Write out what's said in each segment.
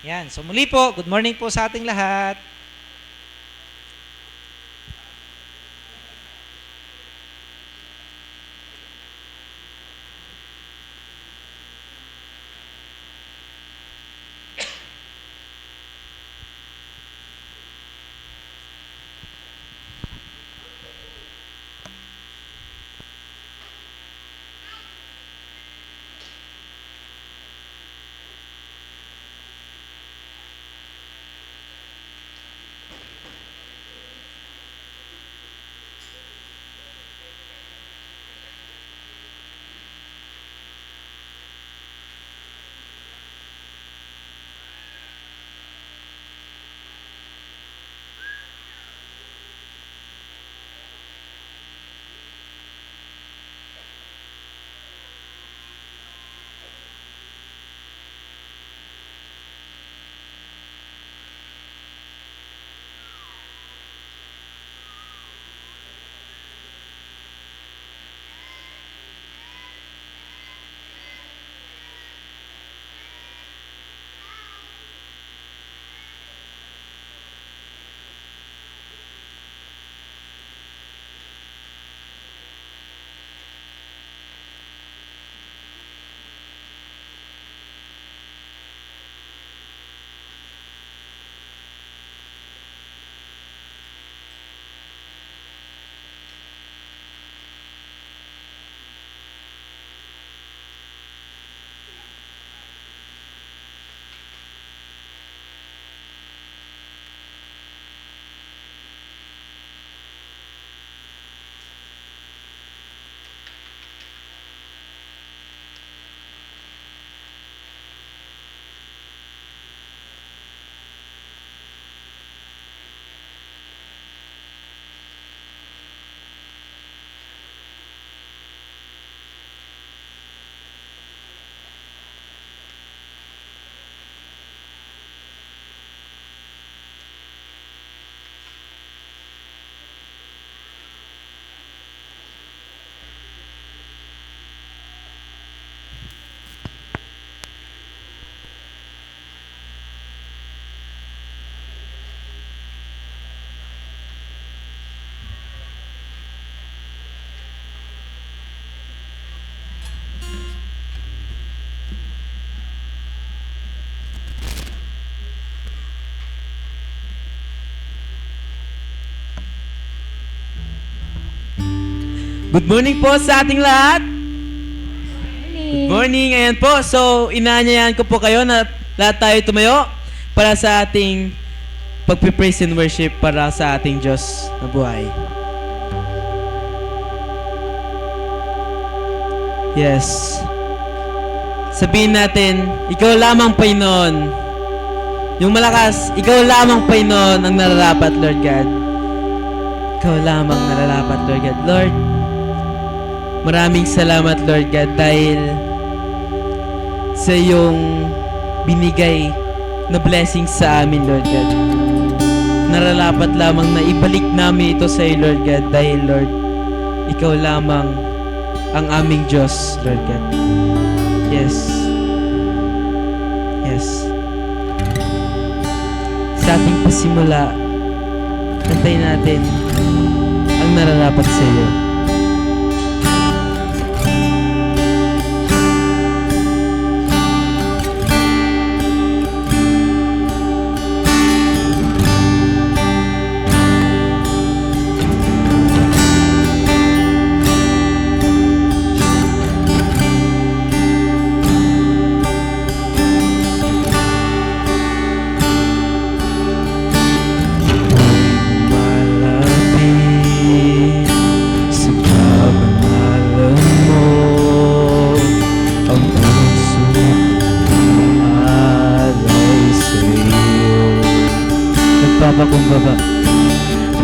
Yan. So muli po, good morning po sa ating lahat. Good morning po sa ating lahat. Good morning. Ayan po. So, inaanyayahan ko po kayo na lahat tayo tumayo para sa ating pagpipraise and worship para sa ating Diyos na buhay. Yes. Sabihin natin, ikaw lamang Panginoon. Yung malakas, ikaw lamang Panginoon ang nararapat, Lord God. Ikaw lamang nararapat, Lord God. Lord, maraming salamat, Lord God, dahil sa iyong binigay na blessing sa amin, Lord God. Nararapat lamang na ibalik namin ito sa iyo, Lord God, dahil, Lord, ikaw lamang ang aming Diyos, Lord God. Yes. Yes. Sa ating pasimula, kantayin natin ang nararapat sa iyo.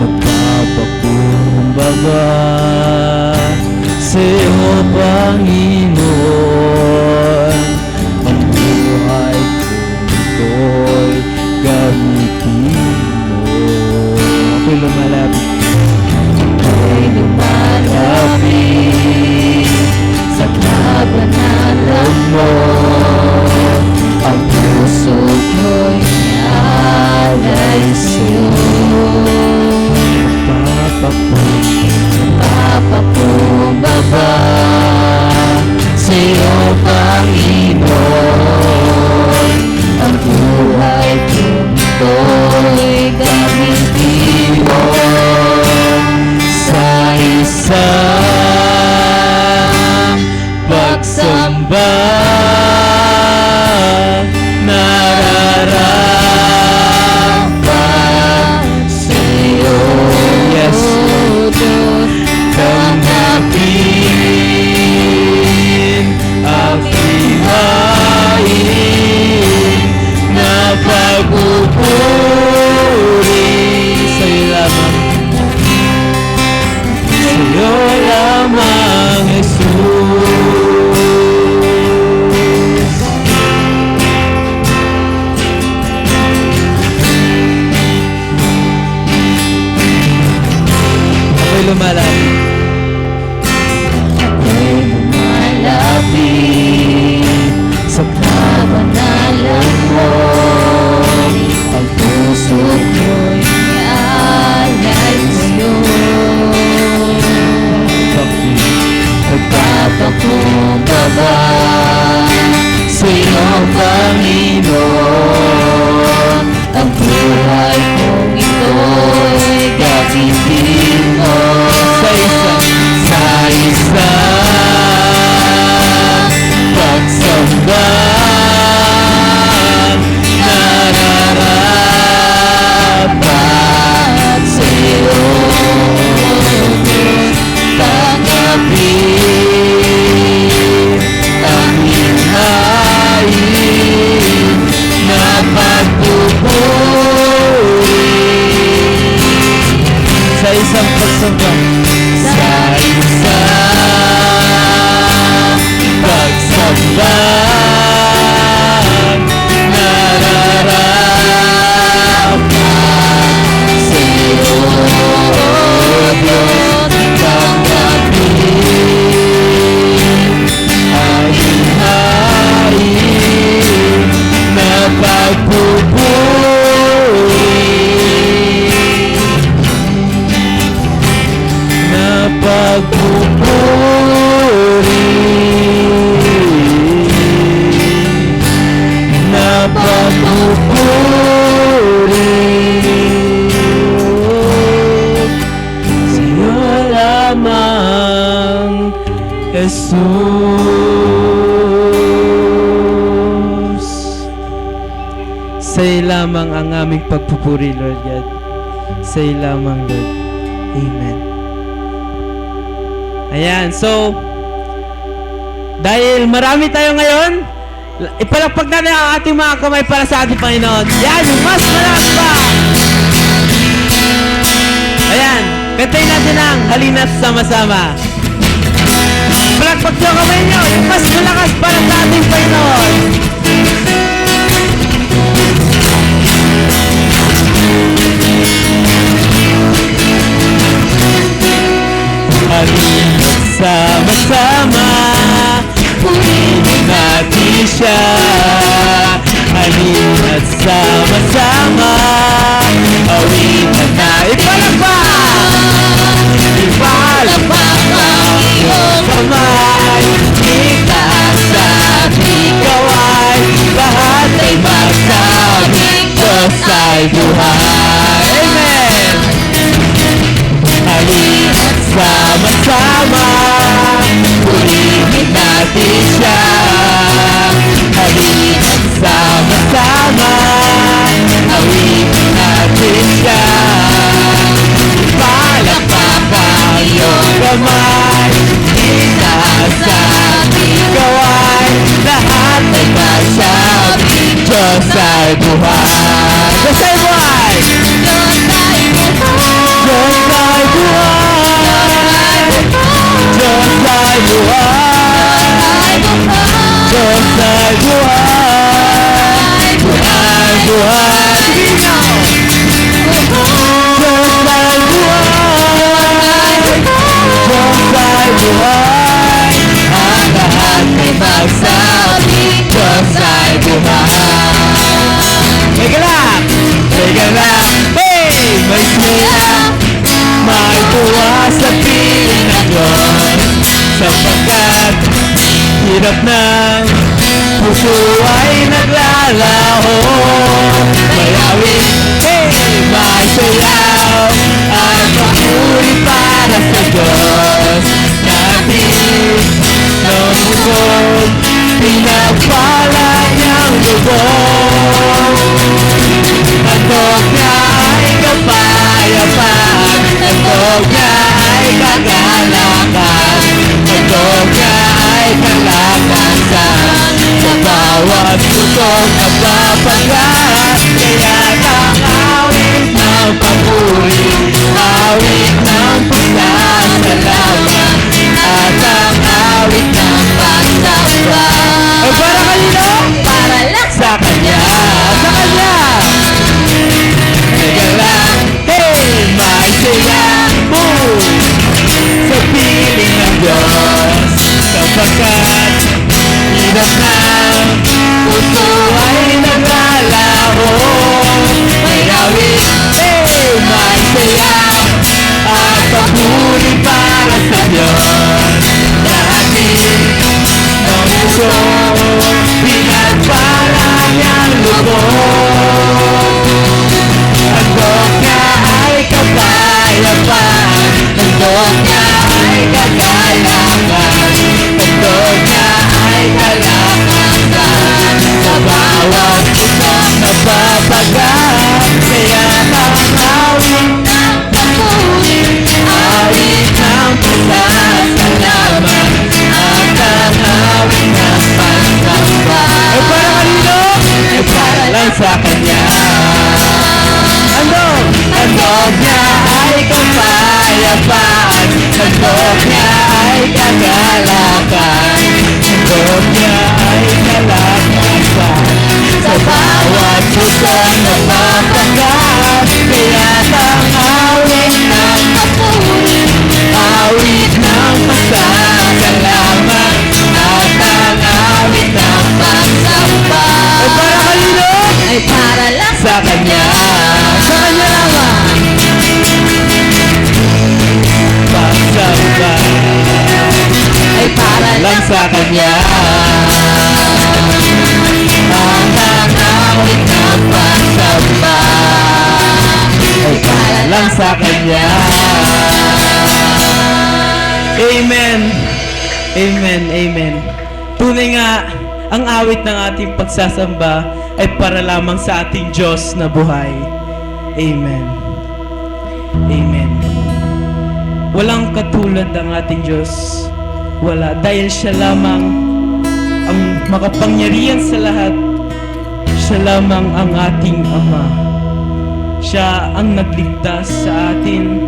Magpapakumbaba sa iyo, Panginoon. Ang buhay ko'y gamitin mo. Ako'y lumalapit sa kabanalan mo. Ang puso ko'y Panginoon, ang buhay kong ito'y gamitin mo sa isang pagsamba. Nararapat sa'yo, tanggapin ang hinahin na pagpupuri Sa isang pagsamba. sa isang pagsamba. Nararapat sa'yo, Diyos, tanggapin ang hinahin na pagpupuri Na pagpupuri. Na pagpupuri. Sa'yo lamang, Jesus. Sa'yo lamang ang aming pagpupuri, Lord God. Sa'yo lamang, Lord. Amen. Ayan, so, dahil marami tayo ngayon, ipalagpag natin ang ating mga kamay para sa ating Panginoon. Yan, yung mas malakas pa! Ayan, kantayin natin ang halina't sama-sama. Palagpag nyo kamay nyo, yung mas malakas para sa ating Panginoon. Halina't sama-sama, purihin natin siya. Halina't sama-sama, awitan na ipalakpak. Ipalakpak ang iyong kamay, itaas at ikaway, lahat ay magsabing Diyos ay buhay. Amen! Halina't sama-sama, purihin natin siya. Halina't sama-sama, awitin natin siya. Palakpak ang iyong kamay, itaas at ikaway, lahat ay magsabing Diyos ay buhay. Diyos ay buhay! Diyos ay buhay! Diyos ay buhay! Diyos ay buhay! Buhay, buhay! Diyos ay buhay! Diyos ay buhay! Ang lahat ay magsabing Diyos ay buhay! Teka lang! Teka lang! Hey! May saya! May tuwa sa piling ng Diyos, sapagkat hirap ng puso ay naglalaho. May awit, hey! May sayaw at papuri para sa Diyos natin. Nangusog, pinagpala niyang lubog. Handog niya ay kapayapaan, handog niya ay kagalakan, handog niya ay kalakasan. Sa bawat puso't napapagat, kaya ang awit ng papuri, awit ng pasasalamat, at ang awit ng pagsamba. Ay para kanino? para lang Sa Kanya! Sa Kanya! Teka lang, hey! May saya mo sa piling ng Diyos, sapagkat hirap na puso ay naglalaho. May awit, hey! May saya at sa Kanya. Amen. Amen. Amen. Tunay nga, ang awit ng ating pagsasamba ay para lamang sa ating Diyos na buhay. Amen. Amen. Walang katulad ang ating Diyos. Wala. Dahil siya lamang ang makapangyarihan sa lahat. Siya lamang ang ating Ama. Siya ang nagligtas sa atin.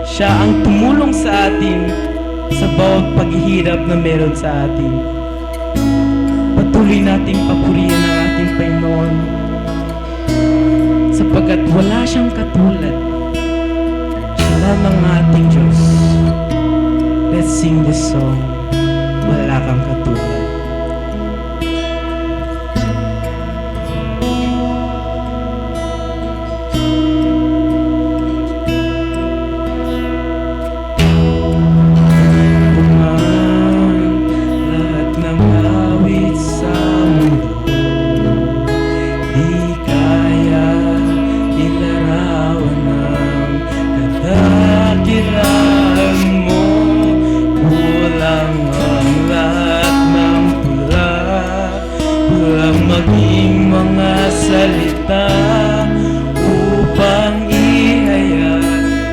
Siya ang tumulong sa atin sa bawat paghihirap na meron sa atin. Patuloy nating papurihin ang ating Panginoon sapagkat wala siyang katulad. Siya lamang ang ating Diyos. Let's sing this song. Wala kang katulad. Lahat ng awit sa mundo di kaya ilarawan ng kadakilaan mo. Kulang ang lahat ng pula, kulang maging mga salita upang ihayag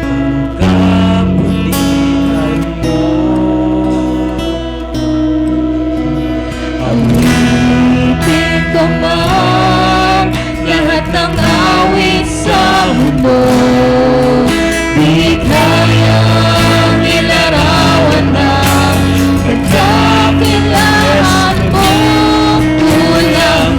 ang kabutihan mo. Awitin ko man lahat ng awit sa mundo, di kayang ilarawan ng kadakilaan mo. Kulang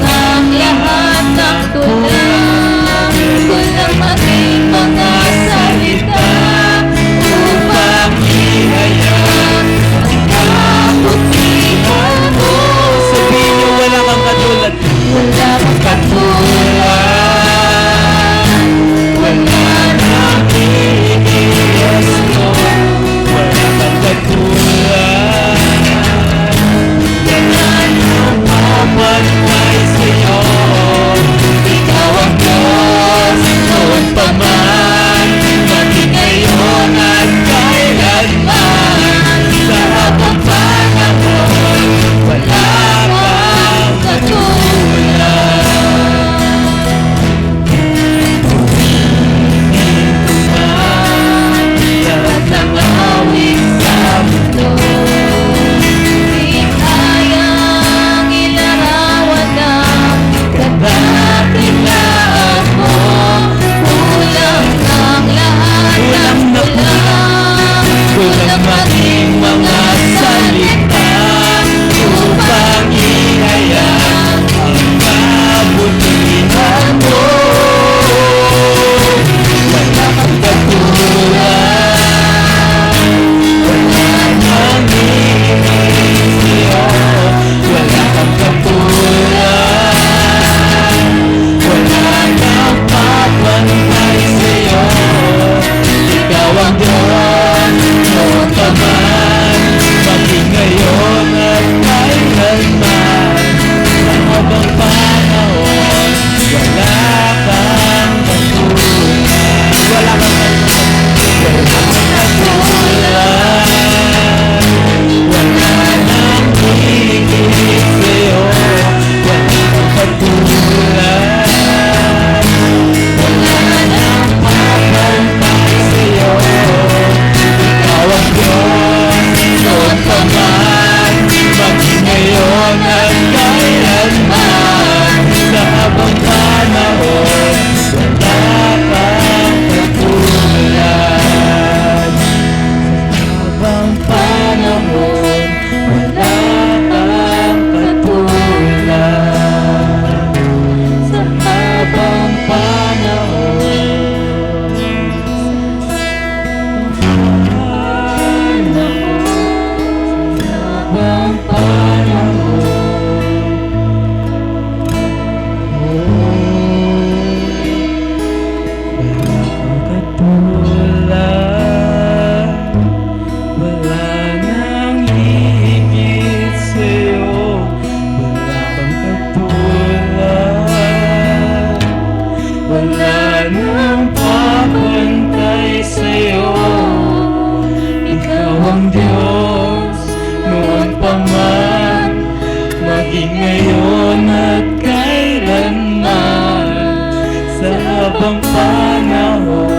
habang panahon.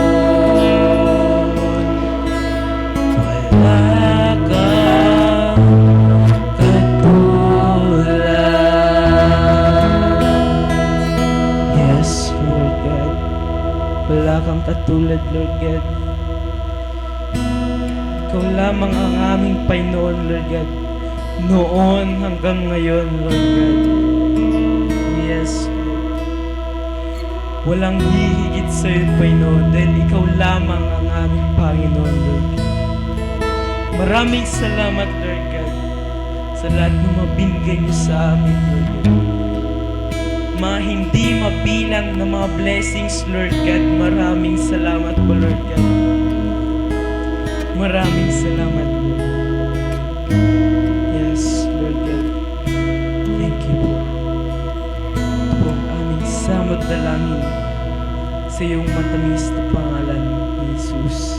Wala kang katulad. Yes, Lord God. Wala kang katulad, Lord God. Ikaw lamang ang aming Panginoon, Lord God. Noon hanggang ngayon, Lord God. Yes, Lord. Walang hihigit sa iyo, Panginoon, dahil ikaw lamang ang aming Panginoon, Lord God. Maraming salamat, Lord God, sa lahat ng mga binigay niyo sa amin, Lord God. Mga hindi mabilang na mga blessings, Lord God. Maraming salamat po, Lord God. Maraming salamat, Lord. Yes, Lord God. Thank you po. Ito po ang aming samot dalangin sa iyong matamis na pangalan ni Jesus.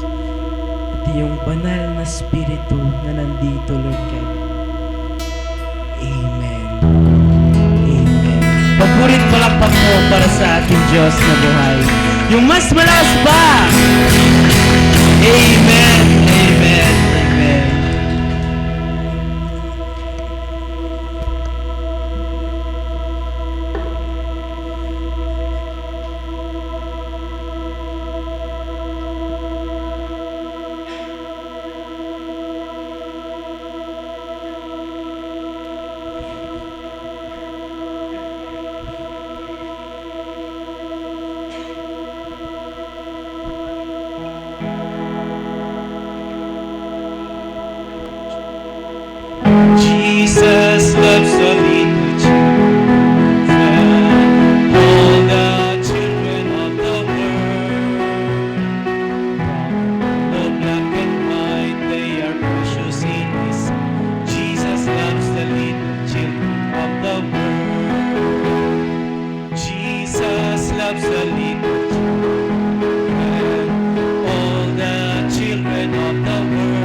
At iyong banal na spirito na nandito, Lord God. Amen. Amen. Paborit palakpak mo para sa ating Diyos na buhay. Yung mas malakas pa! Amen. Amen. Amen. Jesus loves the little children, all the children of the world. From the black and white, they are precious in His sight. Jesus loves the little children of the world. Jesus loves the little children, all the children of the world.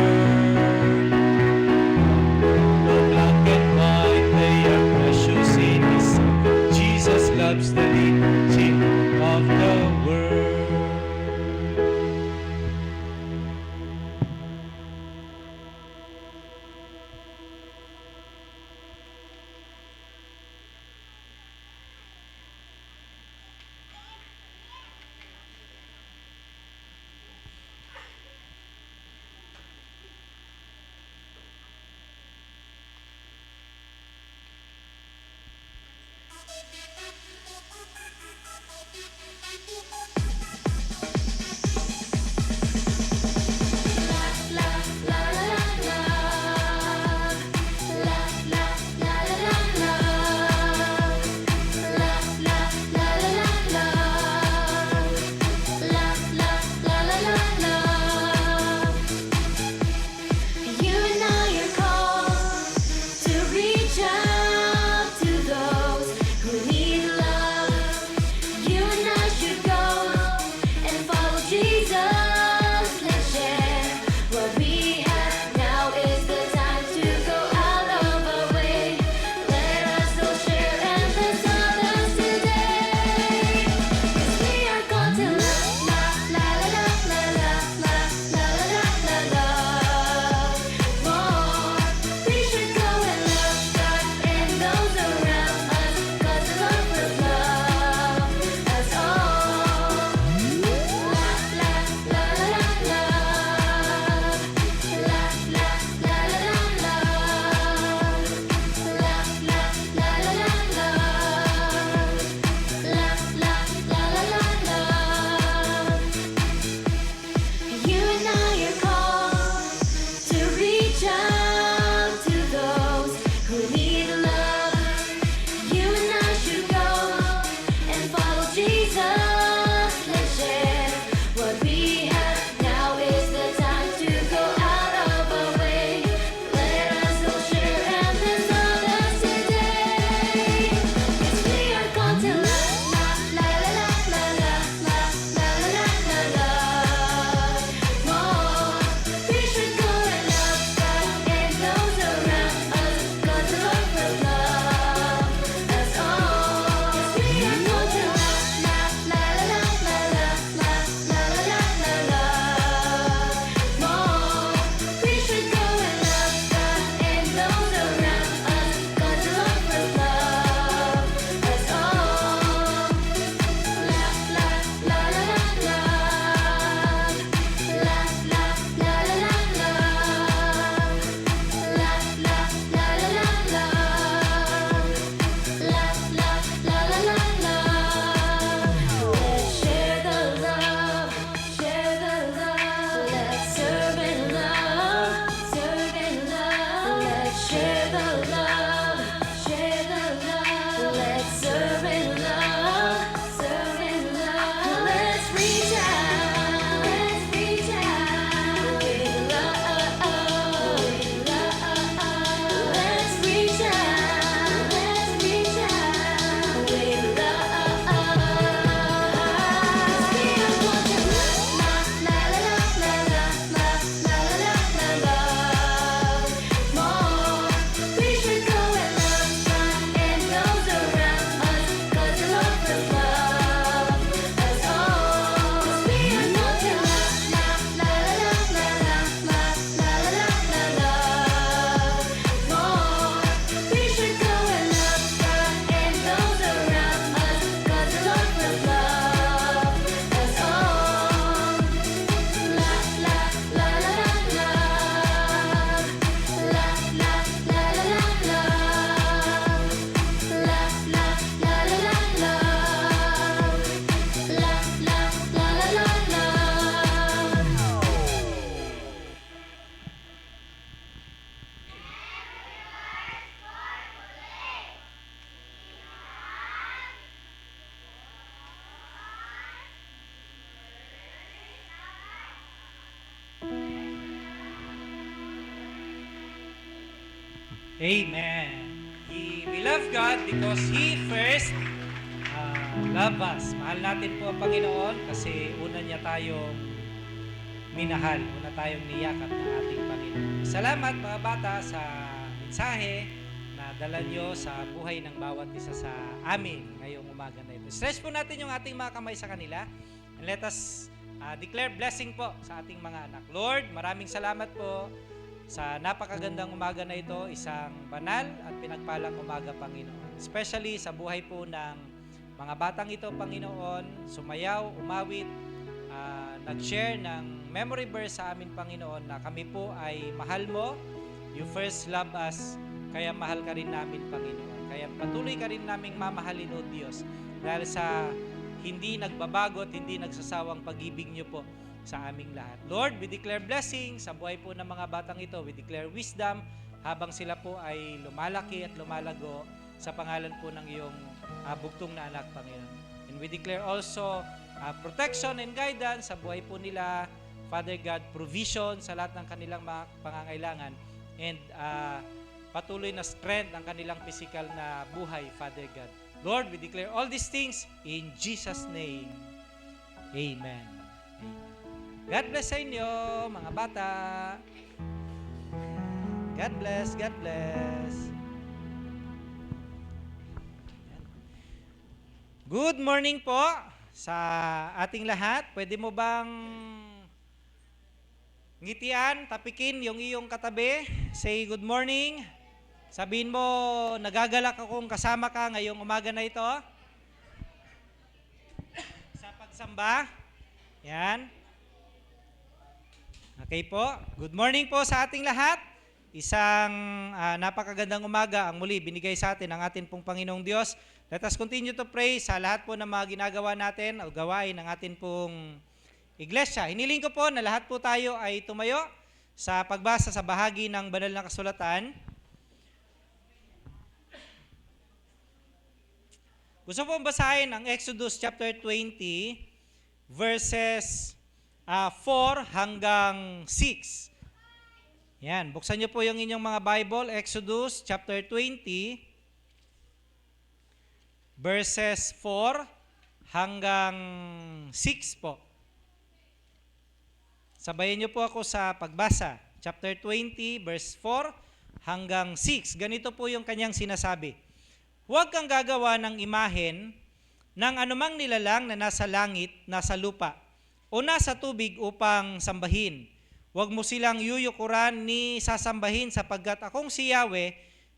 Loves the little children of the world. Amen. We love God because He first love us. Mahal natin po ang Panginoon kasi una niya tayong minahal. Una tayong niyakap ng ating Panginoon. Salamat mga bata sa mensahe na dala nyo sa buhay ng bawat isa sa amin ngayong umaga na ito. Stretch po natin yung ating mga kamay sa kanila and let us declare blessing po sa ating mga anak. Lord, maraming salamat po sa napakagandang umaga na ito, isang banal at pinagpalang umaga, Panginoon. Especially sa buhay po ng mga batang ito, Panginoon, sumayaw, umawit, nag-share ng memory verse sa amin, Panginoon, na kami po ay mahal mo. You first love us, kaya mahal ka rin namin, Panginoon. Kaya patuloy ka rin naming mamahalin, O Diyos, dahil sa hindi nagbabago at hindi nagsasawang pag-ibig niyo po sa aming lahat. Lord, we declare blessing sa buhay po ng mga batang ito. We declare wisdom habang sila po ay lumalaki at lumalago sa pangalan po ng iyong bugtong na anak, Panginoon. And we declare also protection and guidance sa buhay po nila, Father God, provision sa lahat ng kanilang mga pangangailangan, and patuloy na strength ang kanilang physical na buhay, Father God. Lord, we declare all these things in Jesus' name. Amen. God bless sa inyo, mga bata. God bless, God bless. Good morning po sa ating lahat. Pwede mo bang ngitian, tapikin yung iyong katabi? Say good morning. Sabihin mo, nagagalak akong kasama ka ngayong umaga na ito. Sa pagsamba. Yan. Okay po. Good morning po sa ating lahat. Isang napakagandang umaga ang muli binigay sa atin ng ating pong Panginoong Diyos. Let us continue to pray sa lahat po ng mga ginagawa natin o gawain ng ating pong iglesia. Hiniling ko po na lahat po tayo ay tumayo sa pagbasa sa bahagi ng banal na kasulatan. Gusto po basahin ang Exodus chapter 20 verses 4 hanggang 6. Yan, buksan niyo po yung inyong mga Bible, Exodus chapter 20, verses 4 hanggang 6 po. Sabayan niyo po ako sa pagbasa. Chapter 20, verse 4 hanggang 6. Ganito po yung kanyang sinasabi. Huwag kang gagawa ng imahen ng anumang nilalang na nasa langit, nasa lupa, o nasa tubig upang sambahin. Huwag mo silang yuyukuran ni sasambahin sapagkat akong si Yahweh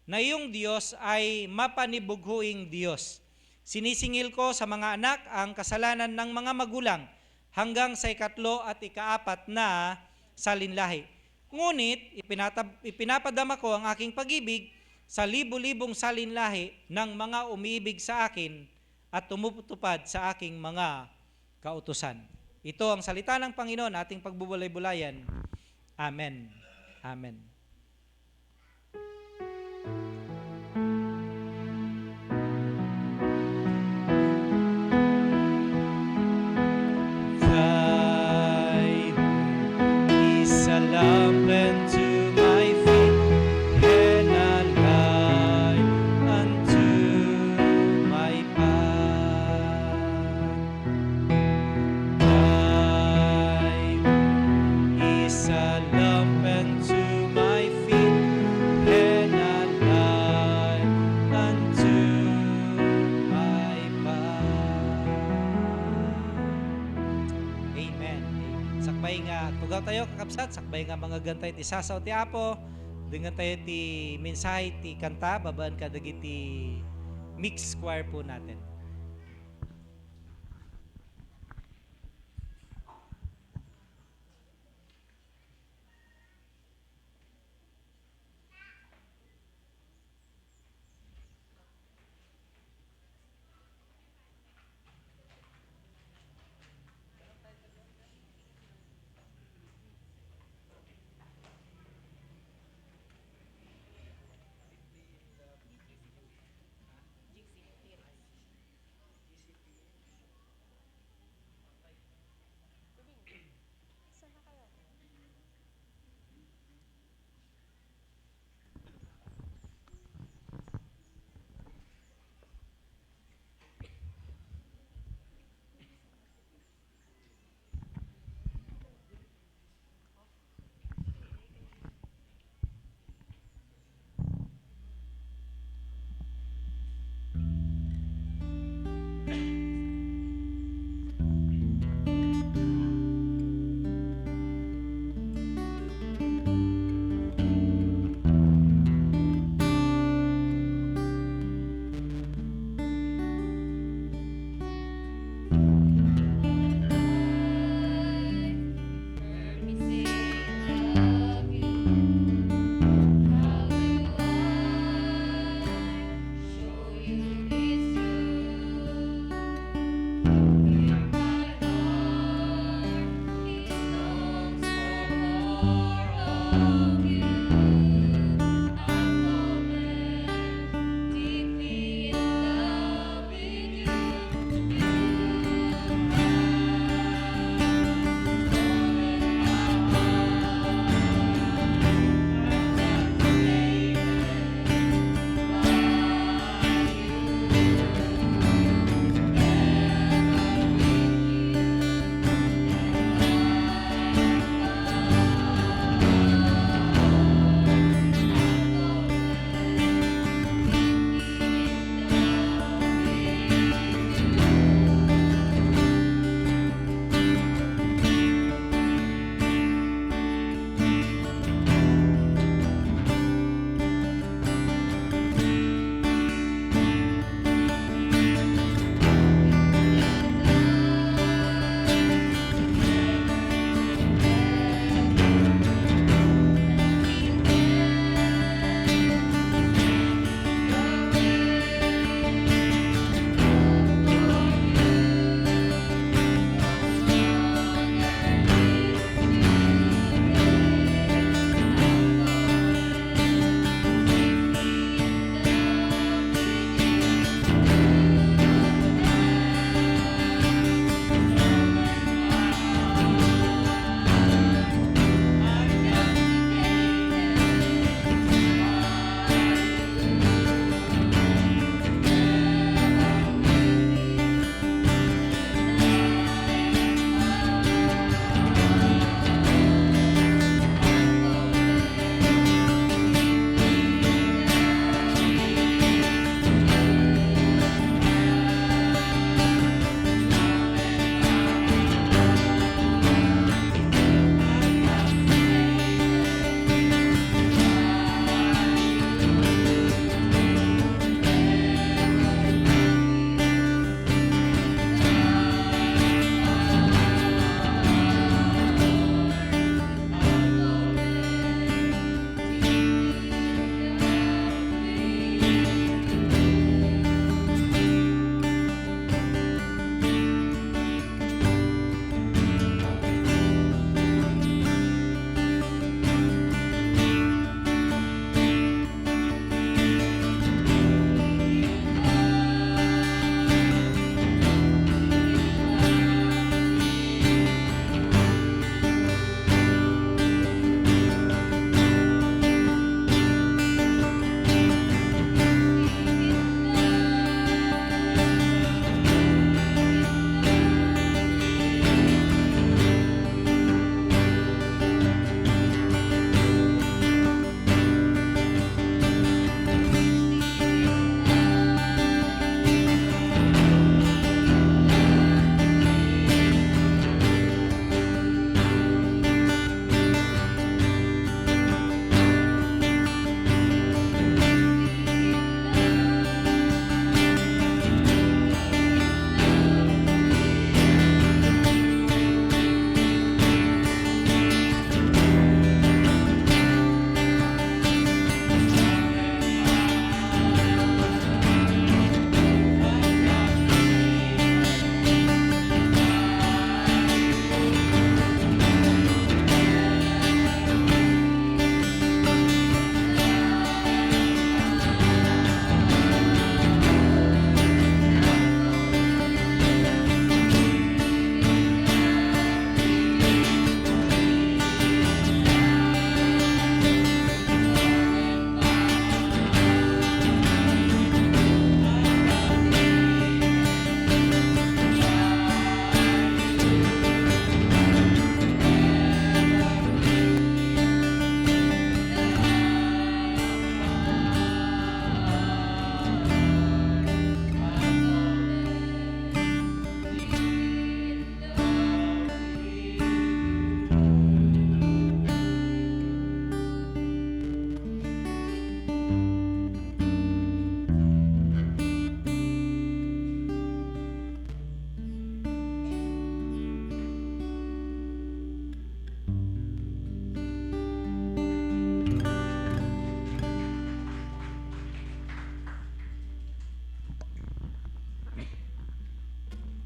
na iyong Diyos ay mapanibughuing Diyos. Sinisingil ko sa mga anak ang kasalanan ng mga magulang hanggang sa ikatlo at ikaapat na salinlahi. Ngunit ipinapadama ko ang aking pag-ibig sa libu-libong salinlahi ng mga umiibig sa akin at tumutupad sa aking mga kautusan. Ito ang salita ng Panginoon, ating pagbubulay-bulayan. Amen. Amen. Thy is a lamp unto my feet, and a light unto my path. Thy is a lamp unto my feet, and a light unto my path. Amen. Sakbay nga, tugaw tayo kakabsat, sakbay nga mga gantay ti sasaw ti Apo, dengan tayo ti mensahe ti kanta, babaan ka dagiti mix choir po natin.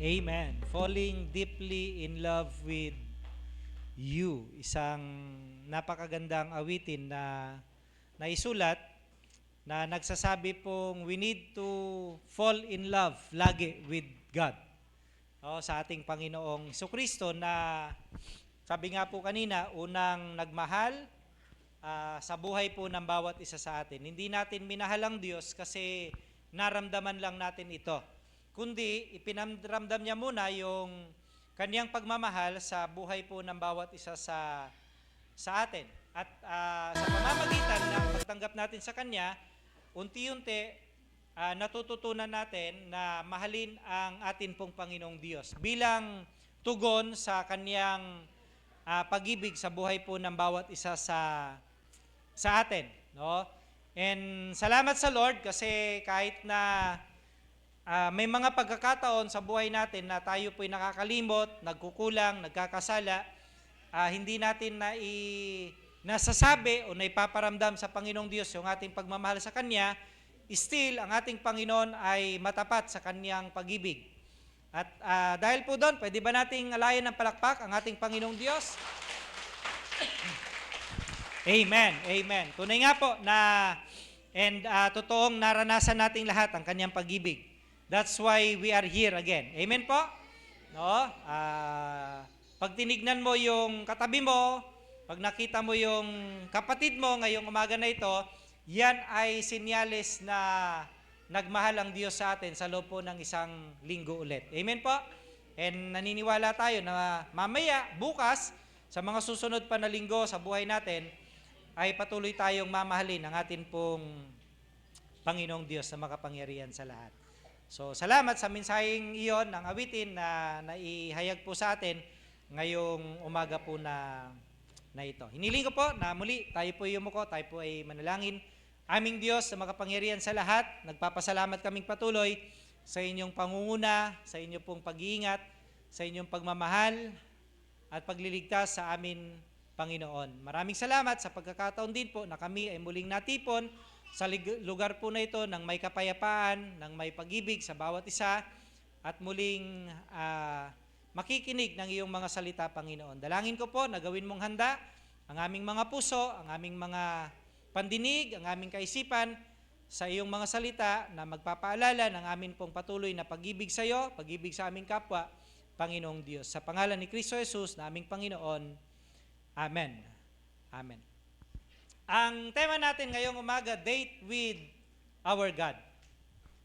Amen. Falling deeply in love with you. Isang napakagandang awitin na naisulat na nagsasabi pong we need to fall in love lagi with God. Sa ating Panginoong Jesucristo na sabi nga po kanina, unang nagmahal sa buhay po ng bawat isa sa atin. Hindi natin minahal ang Diyos kasi naramdaman lang natin ito. Kundi ipinamramdam niya muna yung kaniyang pagmamahal sa buhay po ng bawat isa sa atin. At sa pamamagitan ng pagtanggap natin sa Kanya, unti-unti natututunan natin na mahalin ang atin pong Panginoong Diyos bilang tugon sa Kaniyang pag-ibig sa buhay po ng bawat isa sa atin. No? And salamat sa Lord kasi kahit na may mga pagkakataon sa buhay natin na tayo po'y nakakalimot, nagkukulang, nagkakasala, hindi natin nasasabi o naipaparamdam sa Panginoong Diyos yung ating pagmamahal sa Kanya, still, ang ating Panginoon ay matapat sa Kanyang pag-ibig. At dahil po doon, pwede ba nating alayan ng palakpak ang ating Panginoong Diyos? Amen, amen. Tunay nga po na, and totoong naranasan nating lahat ang Kanyang pag-ibig. That's why we are here again. Amen po? No? Pag tinignan mo yung katabi mo, pag nakita mo yung kapatid mo ngayong umaga na ito, yan ay senyales na nagmahal ang Diyos sa atin sa loob po ng isang linggo ulit. Amen po? And naniniwala tayo na mamaya, bukas, sa mga susunod pa na linggo sa buhay natin, ay patuloy tayong mamahalin ang atin pong Panginoong Diyos na makapangyarihan sa lahat. So, salamat sa mensaheng iyon ng awitin na naihayag po sa atin ngayong umaga po na ito. Hiniling ko po na muli tayo po yumuko, tayo po ay manalangin. Aming Diyos na makapangyarihan sa lahat, nagpapasalamat kaming patuloy sa inyong pangunguna, sa inyong pong pag-iingat, sa inyong pagmamahal at pagliligtas sa amin, Panginoon. Maraming salamat sa pagkakataon din po na kami ay muling natipon sa lugar po na ito ng may kapayapaan, ng may pag-ibig sa bawat isa, at muling makikinig ng iyong mga salita, Panginoon. Dalangin ko po na gawin mong handa ang aming mga puso, ang aming mga pandinig, ang aming kaisipan sa iyong mga salita na magpapaalala ng amin pong patuloy na pag-ibig sa iyo, pag-ibig sa aming kapwa, Panginoong Diyos. Sa pangalan ni Kristo Jesus na aming Panginoon. Amen. Amen. Ang tema natin ngayong umaga, date with our God.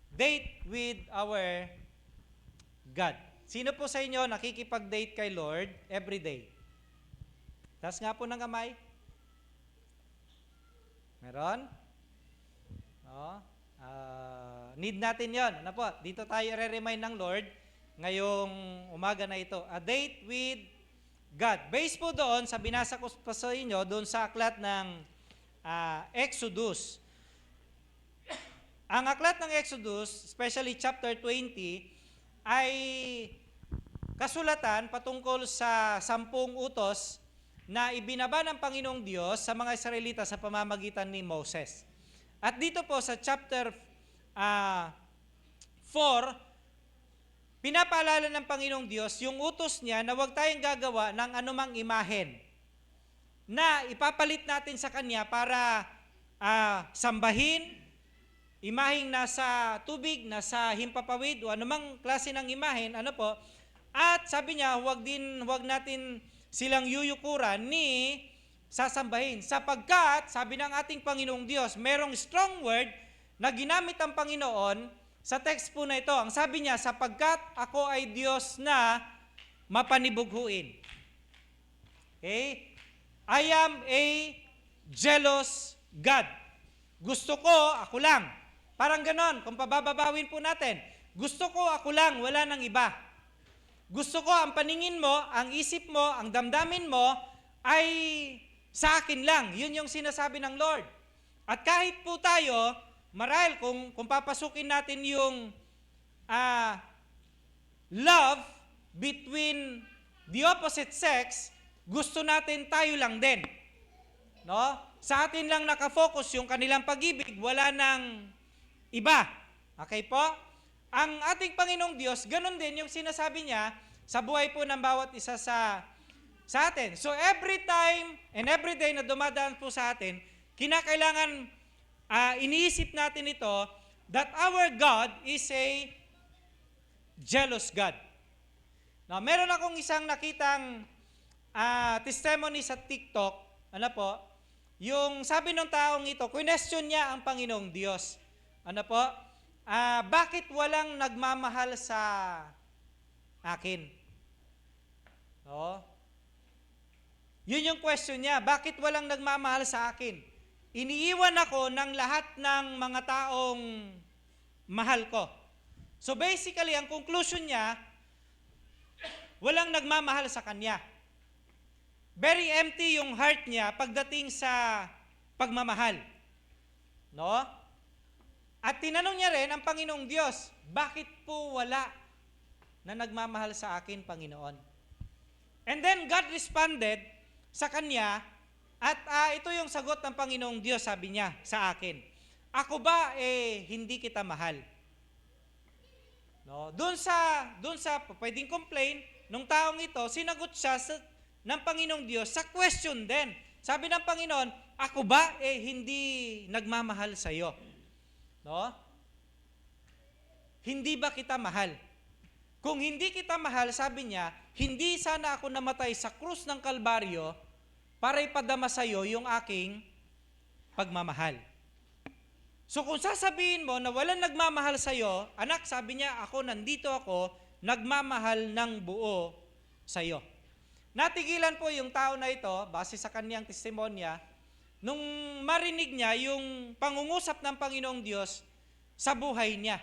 Date with our God. Sino po sa inyo nakikipag-date kay Lord every day? Taas nga po ng kamay. Meron? No? Need natin yon. Ano po? Dito tayo re-remind ng Lord ngayong umaga na ito. A date with God. Based po doon, sa binasa ko pa sa inyo, doon sa aklat ng Exodus. Ang aklat ng Exodus, especially chapter 20, ay kasulatan patungkol sa 10 utos na ibinaba ng Panginoong Diyos sa mga Israelita sa pamamagitan ni Moses. At dito po sa chapter 4, pinapaalala ng Panginoong Diyos yung utos niya na huwag tayong gagawa ng anumang imahen na ipapalit natin sa Kanya para sambahin, imaheng nasa tubig, nasa himpapawid, o anumang klase ng imahen, ano po. At sabi niya, huwag natin silang yuyukuran ni sasambahin. Sapagkat, sabi ng ating Panginoong Diyos, merong strong word na ginamit ang Panginoon sa text po na ito. Ang sabi niya, sapagkat ako ay Diyos na mapanibughuin. Okay? I am a jealous God. Gusto ko, ako lang. Parang ganon, kung pababawin po natin. Gusto ko, ako lang, wala nang iba. Gusto ko, ang paningin mo, ang isip mo, ang damdamin mo, ay sa akin lang. Yun yung sinasabi ng Lord. At kahit po tayo, marahil kung papasukin natin yung love between the opposite sex, gusto natin tayo lang din. No? Sa atin lang nakafocus yung kanilang pag-ibig, wala nang iba. Okay po? ang ating Panginoong Diyos, ganun din yung sinasabi niya sa buhay po ng bawat isa sa atin. So every time and every day na dumadaan po sa atin, kinakailangan iniisip natin ito, that our God is a jealous God. Now, meron akong isang nakitang testimony sa TikTok, ano po, yung sabi ng taong ito, question niya ang Panginoong Diyos. Ano po? Bakit walang nagmamahal sa akin? No? Yun yung question niya, bakit walang nagmamahal sa akin? Iniiwan ako ng lahat ng mga taong mahal ko. So basically, ang conclusion niya, walang nagmamahal sa kanya. Very empty yung heart niya pagdating sa pagmamahal. No? At tinanong niya rin ang Panginoong Diyos, bakit po wala na nagmamahal sa akin, Panginoon? And then God responded sa kanya, at ito yung sagot ng Panginoong Diyos, sabi niya sa akin, ako ba hindi kita mahal? No? Doon sa pwedeng complain nung taong ito, sinagot siya ng Panginoong Diyos sa question din. Sabi ng Panginoon, ako ba hindi nagmamahal sa iyo? No? Hindi ba kita mahal? Kung hindi kita mahal, sabi niya, hindi sana ako namatay sa krus ng Kalbaryo para ipadama sa iyo yung aking pagmamahal. So kung sasabihin mo na walang nagmamahal sa iyo, anak, sabi niya, nandito ako, nagmamahal ng buo sa iyo. Natigilan po yung tao na ito, base sa kanyang testimonya, nung marinig niya yung pangungusap ng Panginoong Diyos sa buhay niya.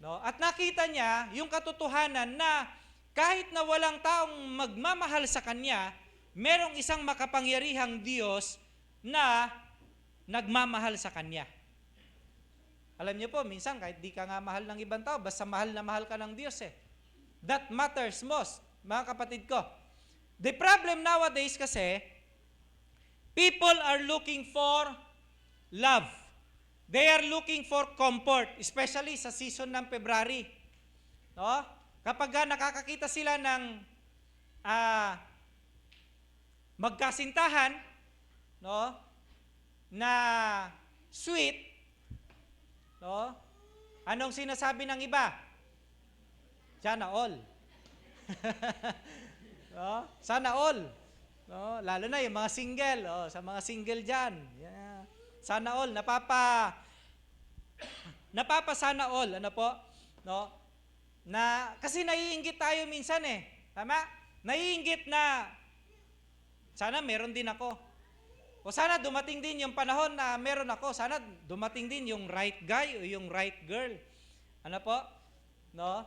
No? At nakita niya yung katotohanan na kahit na walang taong magmamahal sa kanya, merong isang makapangyarihang Diyos na nagmamahal sa kanya. Alam niyo po, minsan kahit di ka nga mahal ng ibang tao, basta mahal na mahal ka ng Diyos eh. That matters most, mga kapatid ko. The problem nowadays kasi, people are looking for love. They are looking for comfort, especially sa season ng February. No? Kapag nakakakita sila ng magkasintahan, no, na sweet, no, anong sinasabi ng iba? Sana all. No? Sana all. No? Lalo na yung mga single, sa mga single dyan. Yeah. Sana all, napapa sana all, ano po? No? Kasi naiinggit tayo minsan eh. Tama? Naiinggit na sana meron din ako. O sana dumating din yung panahon na meron ako. Sana dumating din yung right guy o yung right girl. Ano po? No?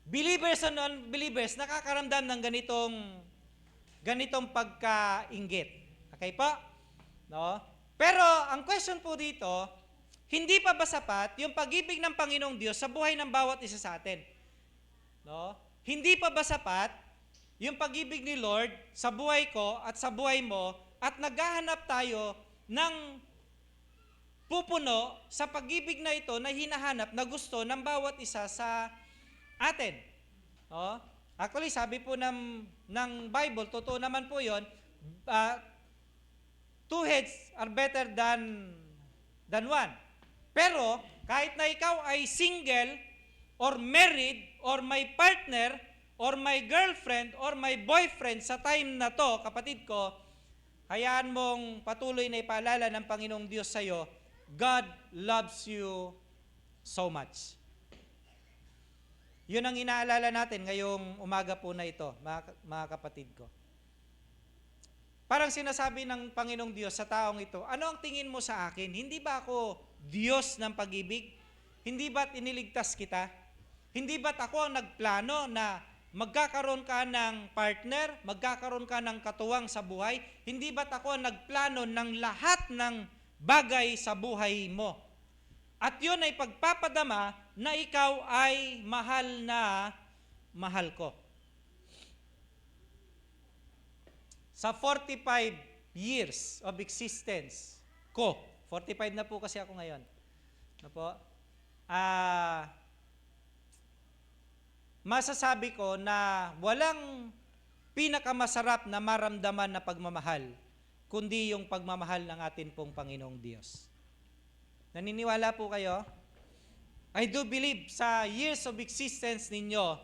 Believers and non-believers nakakaramdam ng ganitong pagkainggit. Okay po? No? Pero ang question po dito, hindi pa ba sapat yung pag-ibig ng Panginoong Diyos sa buhay ng bawat isa sa atin? No? Hindi pa ba sapat yung pag-ibig ni Lord sa buhay ko at sa buhay mo at naghahanap tayo ng pupuno sa pag-ibig na ito na hinahanap na gusto ng bawat isa sa atin? No? Actually, sabi po ng Bible, totoo naman po yun, two heads are better than one. Pero, kahit na ikaw ay single, or married, or may partner, or may girlfriend, or may boyfriend sa time na to, kapatid ko, hayaan mong patuloy na ipaalala ng Panginoong Diyos sa'yo, God loves you so much. Yun ang inaalala natin ngayong umaga po na ito, mga kapatid ko. Parang sinasabi ng Panginoong Diyos sa taong ito, ano ang tingin mo sa akin? Hindi ba ako Diyos ng pag-ibig? Hindi ba't iniligtas kita? Hindi ba't ako ang nagplano na magkakaroon ka ng partner, magkakaroon ka ng katuwang sa buhay? Hindi ba't ako ang nagplano ng lahat ng bagay sa buhay mo? At yun ay pagpapadama na ikaw ay mahal na mahal ko. Sa 45 years of existence ko, 45 na po kasi ako ngayon. Ano po? masasabi ko na walang pinakamasarap na maramdaman na pagmamahal, kundi yung pagmamahal ng atin pong Panginoong Diyos. Naniniwala po kayo? I do believe sa years of existence ninyo,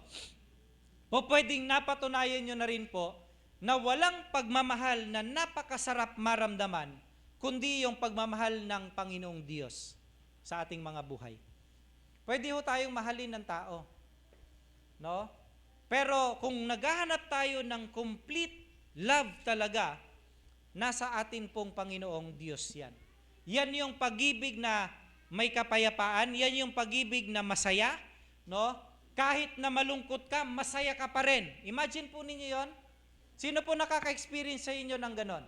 pwedeng napatunayan nyo na rin po na walang pagmamahal na napakasarap maramdaman, kundi yung pagmamahal ng Panginoong Diyos sa ating mga buhay. Pwede ho tayong mahalin ng tao. No? Pero kung naghahanap tayo ng complete love talaga, nasa atin pong Panginoong Diyos yan. Yan yung pag-ibig na may kapayapaan, yan yung pag-ibig na masaya, no? Kahit na malungkot ka, masaya ka pa rin. Imagine po ninyo yon. Sino po nakaka-experience sa inyo ng ganon?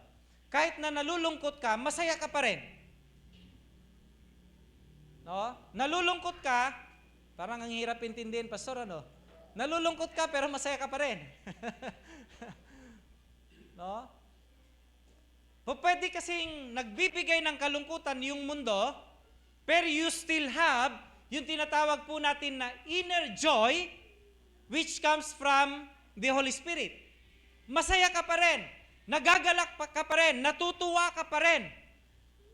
Kahit na nalulungkot ka, masaya ka pa rin. No? Nalulungkot ka, parang ang hirap intindihin, pastor, ano? Nalulungkot ka pero masaya ka pa rin. No? Pwede kasing nagbibigay ng kalungkutan yung mundo, pero you still have yung tinatawag po natin na inner joy, which comes from the Holy Spirit. Masaya ka pa rin, nagagalak ka pa rin, natutuwa ka pa rin.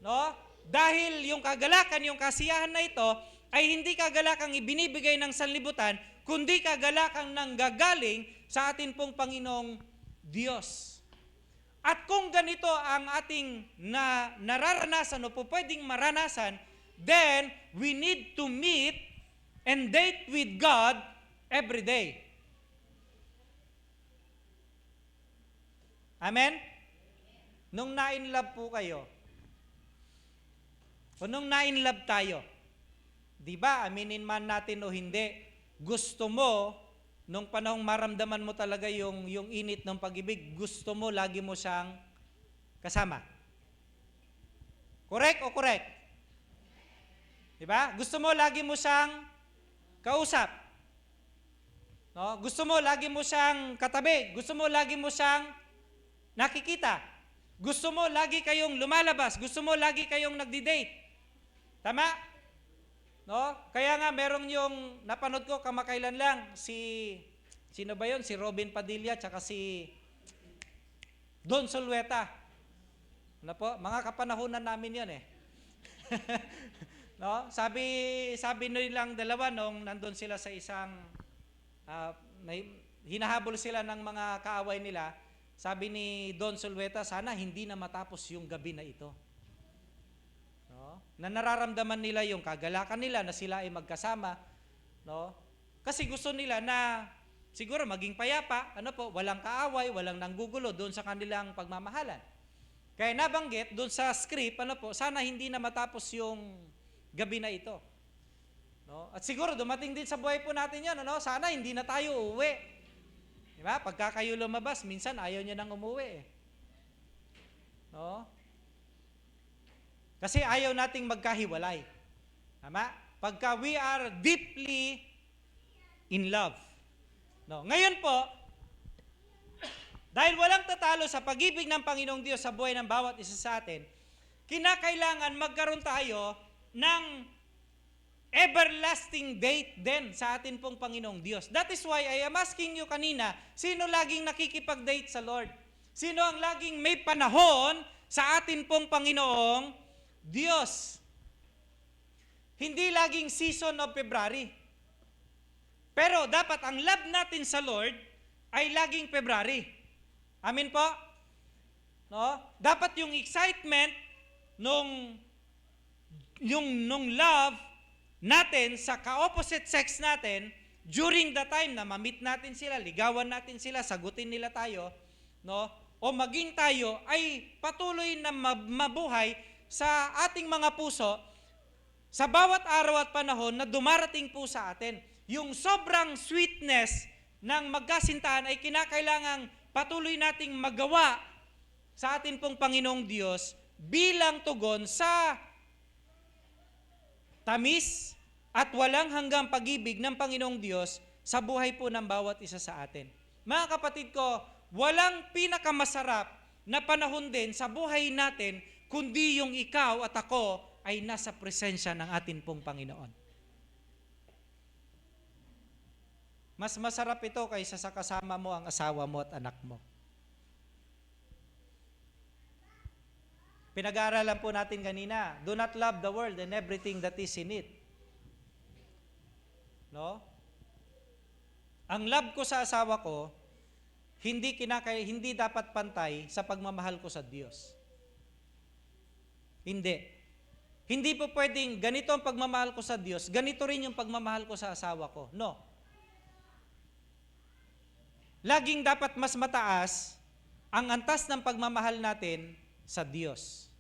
No? Dahil yung kagalakan, yung kasiyahan na ito, ay hindi kagalakang ibinibigay ng sanlibutan, kundi kagalakang nanggagaling sa atin pong Panginoong Diyos. At kung ganito ang ating nararanasan o po pwedeng maranasan, then we need to meet and date with God every day. Amen? Nung na-in-love po kayo, o nung na-in-love tayo, di ba, aminin man natin o hindi, gusto mo, nung panahong maramdaman mo talaga yung init ng pag-ibig, gusto mo, lagi mo siyang kasama. Correct o correct? Di ba? Gusto mo, lagi mo siyang kausap. No? Gusto mo, lagi mo siyang katabi. Gusto mo, lagi mo siyang nakikita. Gusto mo, lagi kayong lumalabas. Gusto mo, lagi kayong nagdi-date. Tama? No? Kaya nga merong yung napanood ko kamakailan lang sino ba 'yon? Si Robin Padilla tsaka si Don Solueta. Ano po? Mga kapanahunan namin 'yon eh. No? Sabi nilang dalawa nung nandun sila sa isang hinahabol sila ng mga kaaway nila. Sabi ni Don Solueta, sana hindi na matapos yung gabi na ito. No? Na nararamdaman nila yung kagalakan nila na sila ay magkasama, no? Kasi gusto nila na siguro maging payapa, walang kaaway, walang nanggugulo doon sa kanilang pagmamahalan. Kaya nabanggit doon sa script, sana hindi na matapos yung gabi na ito. No? At siguro dumating din sa buhay po natin 'yan, sana hindi na tayo uuwi. Di ba? Pagka kayo lumabas, minsan ayaw niya nang umuwi. No? Kasi ayaw nating magkahiwalay. Tama? Pagka we are deeply in love. No. Ngayon po, dahil walang tatalo sa pag-ibig ng Panginoong Diyos sa buhay ng bawat isa sa atin, kinakailangan magkaroon tayo ng everlasting date din sa atin pong Panginoong Diyos. That is why I am asking you kanina, sino laging nakikipag-date sa Lord? Sino ang laging may panahon sa atin pong Panginoong Diyos? Hindi laging season of February. Pero dapat ang love natin sa Lord ay laging February. Amin po? No? Dapat yung excitement nung love natin sa ka-opposite sex natin during the time na ma-meet natin sila, ligawan natin sila, sagutin nila tayo, no? O maging tayo ay patuloy na mabuhay sa ating mga puso sa bawat araw at panahon na dumarating po sa atin. Yung sobrang sweetness ng magkasintahan ay kinakailangang patuloy nating magawa sa atin pong Panginoong Diyos bilang tugon sa tamis at walang hanggang pag-ibig ng Panginoong Diyos sa buhay po ng bawat isa sa atin. Mga kapatid ko, walang pinakamasarap na panahon din sa buhay natin kundi yung ikaw at ako ay nasa presensya ng atin pong Panginoon. Mas masarap ito kaysa sa kasama mo ang asawa mo at anak mo. Pinag-aaralan po natin kanina, do not love the world and everything that is in it. No? Ang love ko sa asawa ko, hindi dapat pantay sa pagmamahal ko sa Diyos. Hindi. Hindi po pwedeng ganito ang pagmamahal ko sa Diyos, ganito rin yung pagmamahal ko sa asawa ko. No. Laging dapat mas mataas ang antas ng pagmamahal natin sa Diyos.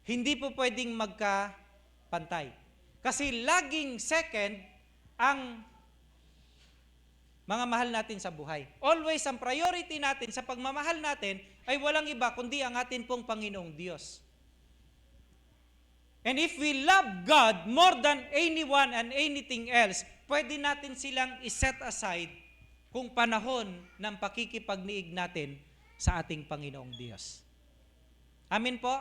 Hindi po pwedeng magkapantay. Kasi laging second ang mga mahal natin sa buhay. Always ang priority natin sa pagmamahal natin ay walang iba kundi ang atin pong Panginoong Diyos. And if we love God more than anyone and anything else, pwede natin silang iset aside kung panahon ng pakikipagniig natin sa ating Panginoong Diyos. Amin po?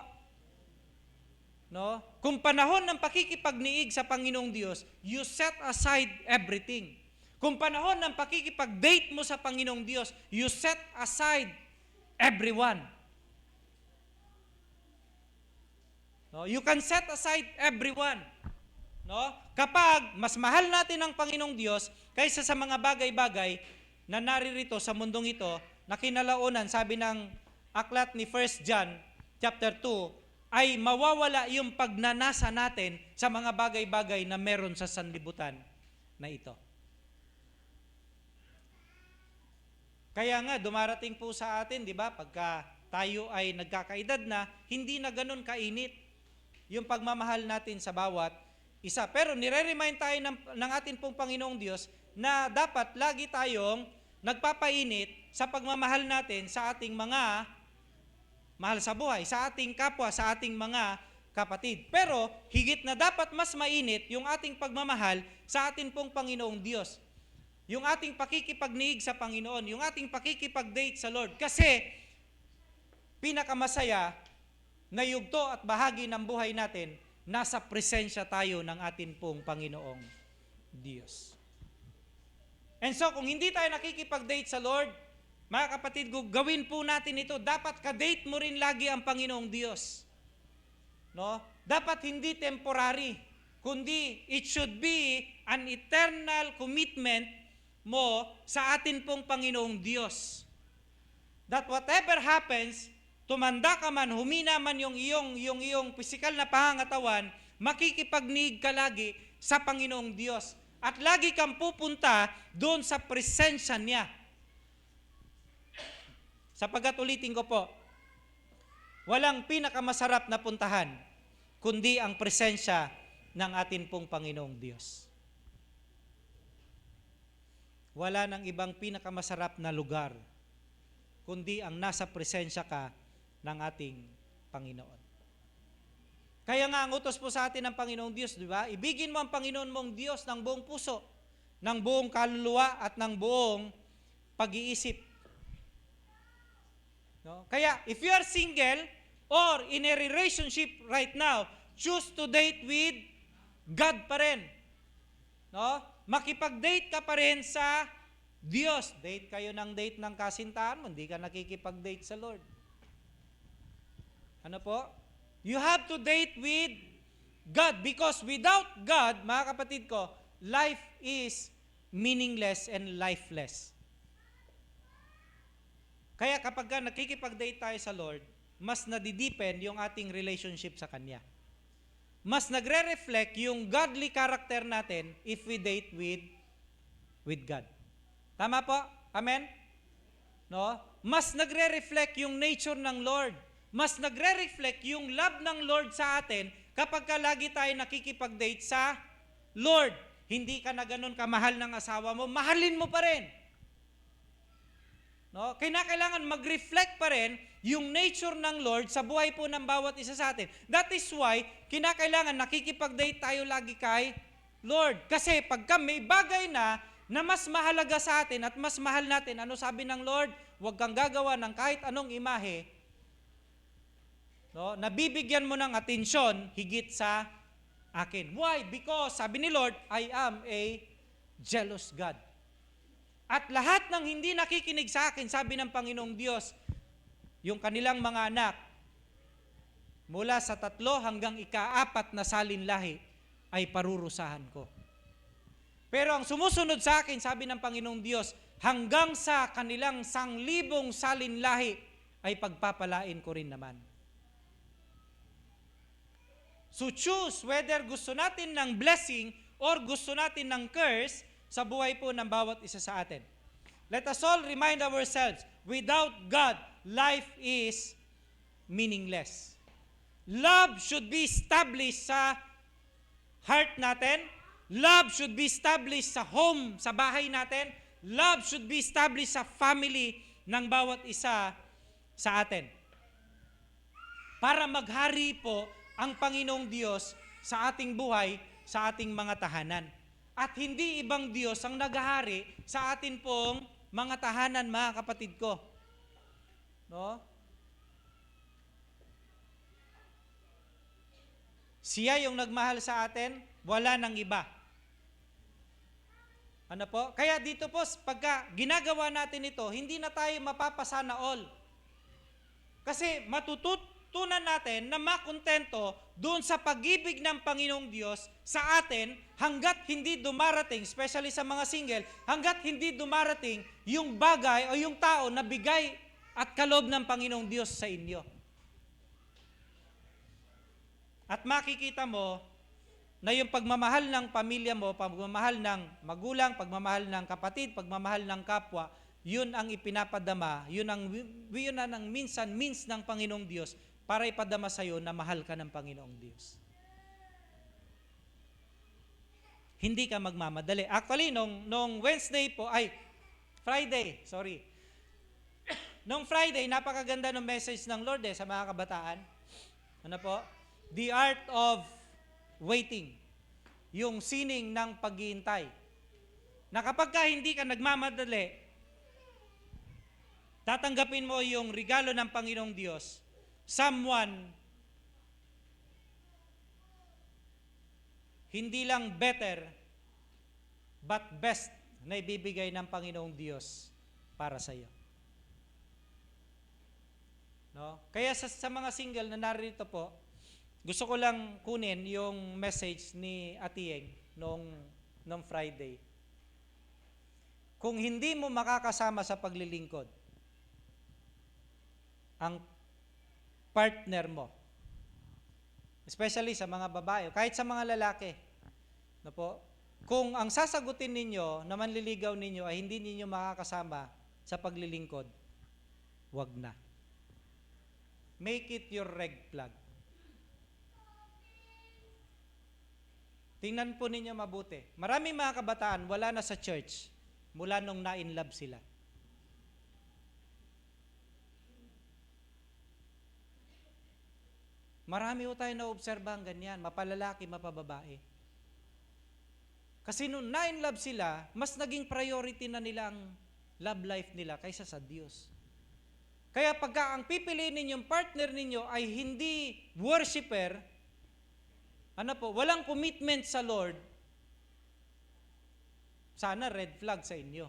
No? Kung panahon ng pakikipagniig sa Panginoong Diyos, you set aside everything. Kung panahon ng pakikipag-date mo sa Panginoong Diyos, you set aside everyone. No? You can set aside everyone. No? Kapag mas mahal natin ang Panginoong Diyos kaysa sa mga bagay-bagay na naririto sa mundong ito, na kinalaunan, sabi ng aklat ni 1 John chapter 2, ay mawawala yung pagnanasa natin sa mga bagay-bagay na meron sa sanlibutan na ito. Kaya nga, dumarating po sa atin, di ba, pagka tayo ay nagkakaedad na, hindi na ganun kainit yung pagmamahal natin sa bawat isa. Pero nire-remind tayo ng atin pong Panginoong Diyos na dapat lagi tayong nagpapainit sa pagmamahal natin sa ating mga mahal sa buhay, sa ating kapwa, sa ating mga kapatid. Pero higit na dapat mas mainit yung ating pagmamahal sa atin pong Panginoong Diyos. Yung ating pakikipagniig sa Panginoon, yung ating pakikipag-date sa Lord. Kasi pinakamasaya na yugto at bahagi ng buhay natin, nasa presensya tayo ng atin pong Panginoong Diyos. And so kung hindi tayo nakikipag-date sa Lord, mga kapatid ko, gawin po natin ito. Dapat ka-date mo rin lagi ang Panginoong Diyos. No? Dapat hindi temporary, kundi it should be an eternal commitment mo sa atin pong Panginoong Diyos. That whatever happens, tumanda ka man, humina man yung iyong pisikal na pangangatawan, makikipagniig ka lagi sa Panginoong Diyos. At lagi kang pupunta doon sa presensya niya. Sapagkat ulitin ko po, walang pinakamasarap na puntahan, kundi ang presensya ng atin pong Panginoong Diyos. Wala nang ibang pinakamasarap na lugar, kundi ang nasa presensya ka ng ating Panginoon. Kaya nga ang utos po sa atin ng Panginoong Diyos, di ba? Ibigin mo ang Panginoon mong Diyos ng buong puso, ng buong kaluluwa at ng buong pag-iisip. No? Kaya if you are single or in a relationship right now, choose to date with God pa rin. No? Makipag-date ka pa rin sa Diyos. Date kayo ng date ng kasintahan mo, hindi ka nakikipag-date sa Lord. Ano po? You have to date with God because without God, mga kapatid ko, life is meaningless and lifeless. Kaya kapag nakikipag-date tayo sa Lord, mas nadideepen yung ating relationship sa Kanya. Mas nagre-reflect yung godly character natin if we date with God. Tama po? Amen? No? Mas nagre-reflect yung nature ng Lord. Mas nagre-reflect yung love ng Lord sa atin kapag lagi tayo nakikipag-date sa Lord. Hindi ka na ganun kamahal ng asawa mo, mahalin mo pa rin. No? Kailangan mag-reflect pa rin yung nature ng Lord sa buhay po ng bawat isa sa atin. That is why, kinakailangan nakikipag-date tayo lagi kay Lord. Kasi pagka may bagay na mas mahalaga sa atin at mas mahal natin, ano sabi ng Lord? Huwag kang gagawa ng kahit anong imahe, no? Nabibigyan mo ng atensyon higit sa akin. Why? Because, sabi ni Lord, I am a jealous God. At lahat ng hindi nakikinig sa akin, sabi ng Panginoong Diyos, yung kanilang mga anak, mula sa 3 hanggang ika-4 na salinlahi, ay parurusahan ko. Pero ang sumusunod sa akin, sabi ng Panginoong Diyos, hanggang sa kanilang 1,000 salinlahi, ay pagpapalain ko rin naman. So choose whether gusto natin ng blessing or gusto natin ng curse sa buhay po ng bawat isa sa atin. Let us all remind ourselves, without God, life is meaningless. Love should be established sa heart natin. Love should be established sa home, sa bahay natin. Love should be established sa family ng bawat isa sa atin. Para maghari po ang Panginoong Diyos sa ating buhay, sa ating mga tahanan. At hindi ibang Diyos ang naghahari sa atin pong mga tahanan, mga kapatid ko. No? Siya yung nagmahal sa atin, wala nang iba. Ano po? Kaya dito po, pagka ginagawa natin ito, hindi na tayo mapapasana all. Kasi matututunan natin na makontento doon sa pag-ibig ng Panginoong Diyos sa atin hanggat hindi dumarating, especially sa mga single, hanggat hindi dumarating yung bagay o yung tao na bigay at kaloob ng Panginoong Diyos sa inyo. At makikita mo na yung pagmamahal ng pamilya mo, pagmamahal ng magulang, pagmamahal ng kapatid, pagmamahal ng kapwa, yun ang ipinapadama, yun ang means ng Panginoong Diyos para ipadama sa iyo na mahal ka ng Panginoong Diyos. Hindi ka magmamadali. Actually, nung Wednesday po, Friday, sorry. Nung Friday, napakaganda ng message ng Lord sa mga kabataan. Ano po? The art of waiting. Yung sining ng paghihintay. Na kapag ka hindi ka nagmamadali, tatanggapin mo yung regalo ng Panginoong Diyos, someone hindi lang better, but best na ibibigay ng Panginoong Diyos para sa iyo. No? Kaya sa mga single na narito po, gusto ko lang kunin yung message ni Atieng nung Friday. Kung hindi mo makakasama sa paglilingkod ang partner mo, especially sa mga babae, kahit sa mga lalaki, no po, kung ang sasagutin ninyo na manliligaw ninyo ay hindi ninyo makakasama sa paglilingkod, wag na. Make it your red flag. Tingnan po ninyo mabuti. Maraming mga kabataan wala na sa church mula nung na-in-love sila. Marami ho tayo na-obserbahan ganyan, mapalalaki, mapababae. Kasi nung na-in-love sila, mas naging priority na nila ang love life nila kaysa sa Diyos. Kaya pagka ang pipiliin ninyong partner ninyo ay hindi worshiper, walang commitment sa Lord, sana red flag sa inyo.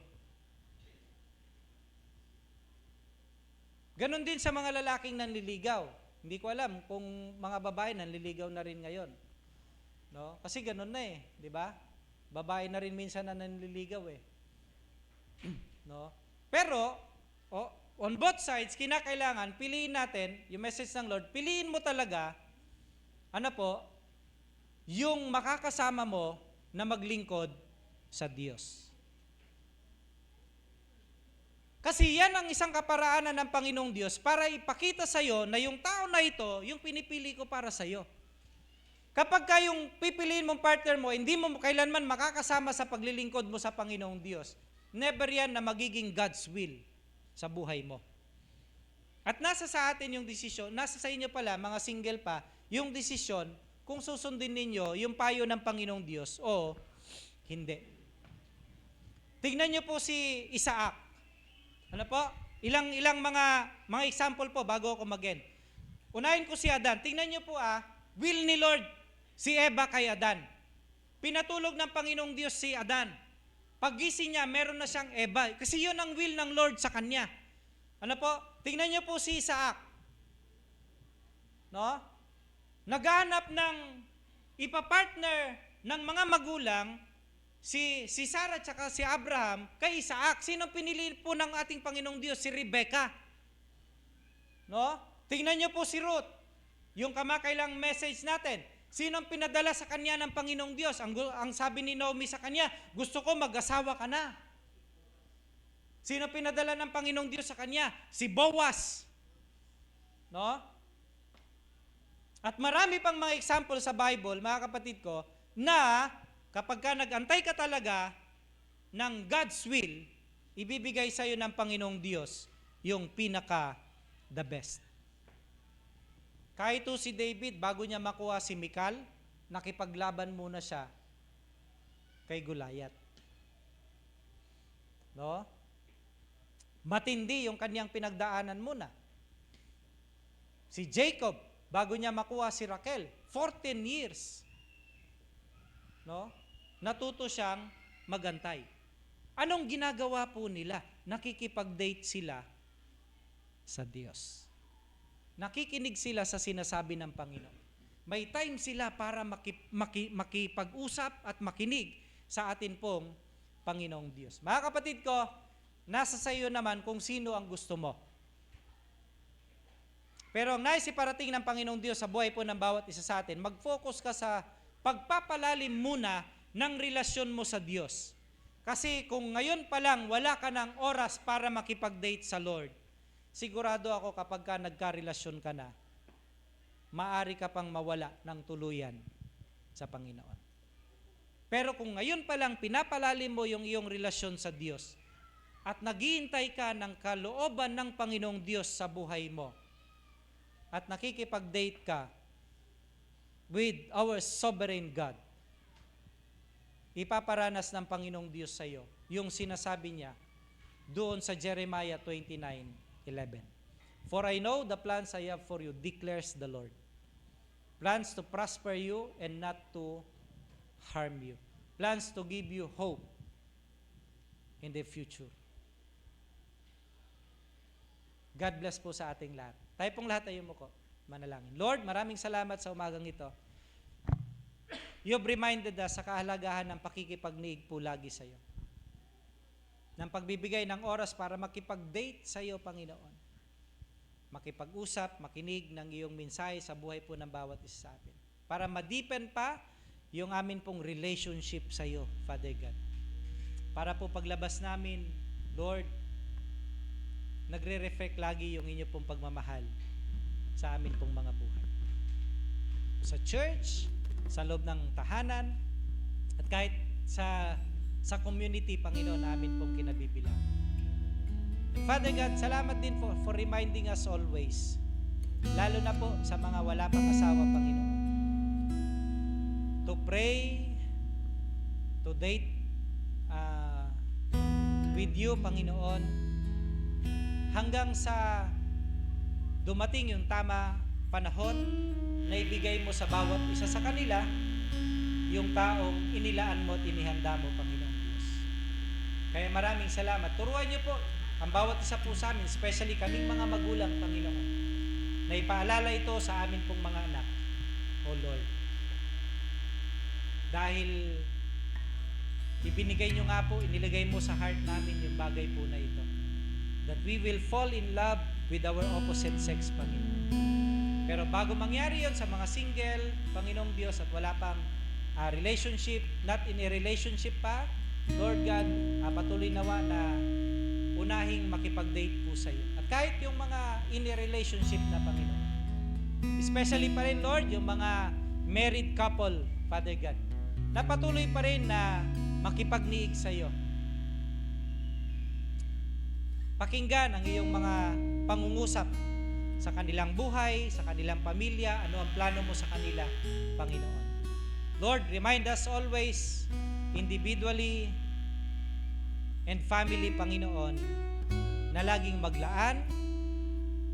Ganon din sa mga lalaking nanliligaw. Hindi ko alam kung mga babae nanliligaw na rin ngayon. No? Kasi ganon na di ba? Babae na rin minsan na nanliligaw No? Pero, on both sides, kinakailangan, piliin natin, yung message ng Lord, piliin mo talaga, yung makakasama mo na maglingkod sa Diyos. Kasi yan ang isang kaparaanan ng Panginoong Diyos para ipakita sa iyo na yung tao na ito, yung pinipili ko para sa iyo. Kapag yung pipiliin mong partner mo, hindi mo kailanman makakasama sa paglilingkod mo sa Panginoong Diyos, never yan na magiging God's will sa buhay mo. At nasa sa atin yung desisyon, nasa sa inyo pala, mga single pa, yung desisyon kung susundin ninyo yung payo ng Panginoong Diyos o hindi. Tignan niyo po si Isaac. Ilang mga example po bago ako mag-end. Unahin ko si Adan. Tignan niyo po will ni Lord si Eva kay Adan. Pinatulog ng Panginoong Diyos si Adan Paggising niya, meron na siyang Eva. Kasi yun ang will ng Lord sa kanya. Ano po? Tingnan niyo po si Isaac. No? Naghanap ng ipapartner ng mga magulang, si Sarah at si Abraham, kay Isaac. Sino pinili po ng ating Panginoong Diyos? Si Rebecca. No? Tingnan niyo po si Ruth. Yung kamakailang message natin. Sino ang pinadala sa kanya ng Panginoong Diyos? Ang sabi ni Naomi sa kanya, gusto ko mag-asawa ka na. Sino pinadala ng Panginoong Diyos sa kanya? Si Boaz. No? At marami pang mga example sa Bible, mga kapatid ko, na kapag ka nag-antay ka talaga ng God's will, ibibigay sa iyo ng Panginoong Diyos yung pinaka the best. Kahit si David, bago niya makuha si Michal, nakipaglaban muna siya kay Goliath. No? Matindi yung kanyang pinagdaanan muna. Si Jacob, bago niya makuha si Raquel, 14 years. No? Natuto siyang magantay. Anong ginagawa po nila? Nakikipag-date sila sa Diyos. Nakikinig sila sa sinasabi ng Panginoon. May time sila para makipag-usap at makinig sa atin pong Panginoong Diyos. Mga kapatid ko, nasa sa iyo naman kung sino ang gusto mo. Pero ang nais iparating ng Panginoong Diyos sa buhay po ng bawat isa sa atin, mag-focus ka sa pagpapalalim muna ng relasyon mo sa Diyos. Kasi kung ngayon pa lang wala ka ng oras para makipag-date sa Lord, sigurado ako kapag ka nagka-relasyon ka na, maaari ka pang mawala ng tuluyan sa Panginoon. Pero kung ngayon pa lang pinapalalim mo yung iyong relasyon sa Diyos at naghihintay ka ng kalooban ng Panginoong Diyos sa buhay mo at nakikipag-date ka with our sovereign God, ipaparanas ng Panginoong Diyos sa iyo yung sinasabi niya doon sa Jeremiah 29:11. For I know the plans I have for you, declares the Lord. Plans to prosper you and not to harm you. Plans to give you hope in the future. God bless po sa ating lahat. Tayo pong lahat ay umuko. Manalangin. Lord, maraming salamat sa umagang ito. You've reminded us sa kahalagahan ng pakikipagniig po lagi sa iyo. Ng pagbibigay ng oras para makipag-date sa iyo, Panginoon. Makipag-usap, makinig ng iyong mensahe sa buhay po ng bawat isa sa atin. Para ma-deepen pa yung amin pong relationship sa iyo, Father God. Para po paglabas namin, Lord, nagre-reflect lagi yung inyo pong pagmamahal sa amin pong mga buhay. Sa church, sa loob ng tahanan, at kahit sa community, Panginoon, namin pong kinabibilang. Father God, salamat din for reminding us always, lalo na po sa mga wala pang asawa, Panginoon, to pray, to date with you, Panginoon, hanggang sa dumating yung tama panahon na ibigay mo sa bawat isa sa kanila yung taong inilaan mo at inihanda mo, Panginoong Diyos. Kaya maraming salamat. Turuan niyo po ang bawat isa po sa amin, especially kaming mga magulang, Panginoon, na ipaalala ito sa amin pong mga anak, O Lord. Dahil ibinigay niyo nga po, inilagay mo sa heart namin yung bagay po na ito. That we will fall in love with our opposite sex, Panginoon. Pero bago mangyari yon sa mga single, Panginoong Diyos, at wala pang relationship, not in a relationship pa, Lord God, patuloy nawa na unahing makipag-date po sa iyo. At kahit yung mga in a relationship na, Panginoon, especially pa rin, Lord, yung mga married couple, Father God, na patuloy pa rin na makipagniig sa iyo. Pakinggan ang iyong mga pangungusap sa kanilang buhay, sa kanilang pamilya, ano ang plano mo sa kanila, Panginoon. Lord, remind us always, individually and family, Panginoon, na laging maglaan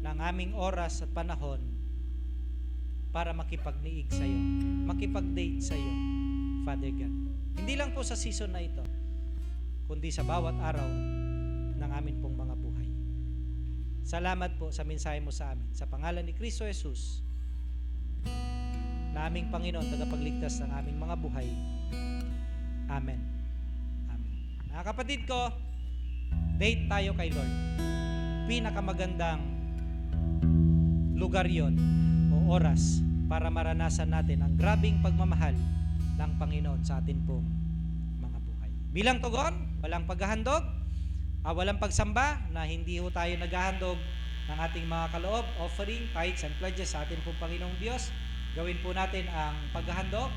ng aming oras at panahon para makipagniig sa iyo, makipag-date sa iyo, Father God. Hindi lang po sa season na ito, kundi sa bawat araw ng amin pong mga buhay. Salamat po sa mensahe mo sa amin. Sa pangalan ni Kristo Jesus, na aming Panginoon, tagapagligtas ng aming mga buhay. Amen. Amen. Mga kapatid ko, date tayo kay Lord. Pinakamagandang lugar yon o oras para maranasan natin ang grabing pagmamahal ng Panginoon sa atin pong mga buhay. Bilang tugon, walang paghahandog, walang pagsamba na hindi ho tayo naghahandog ng ating mga kaloob, offering, tithes and pledges sa atin pong Panginoong Diyos. Gawin po natin ang paghahandog.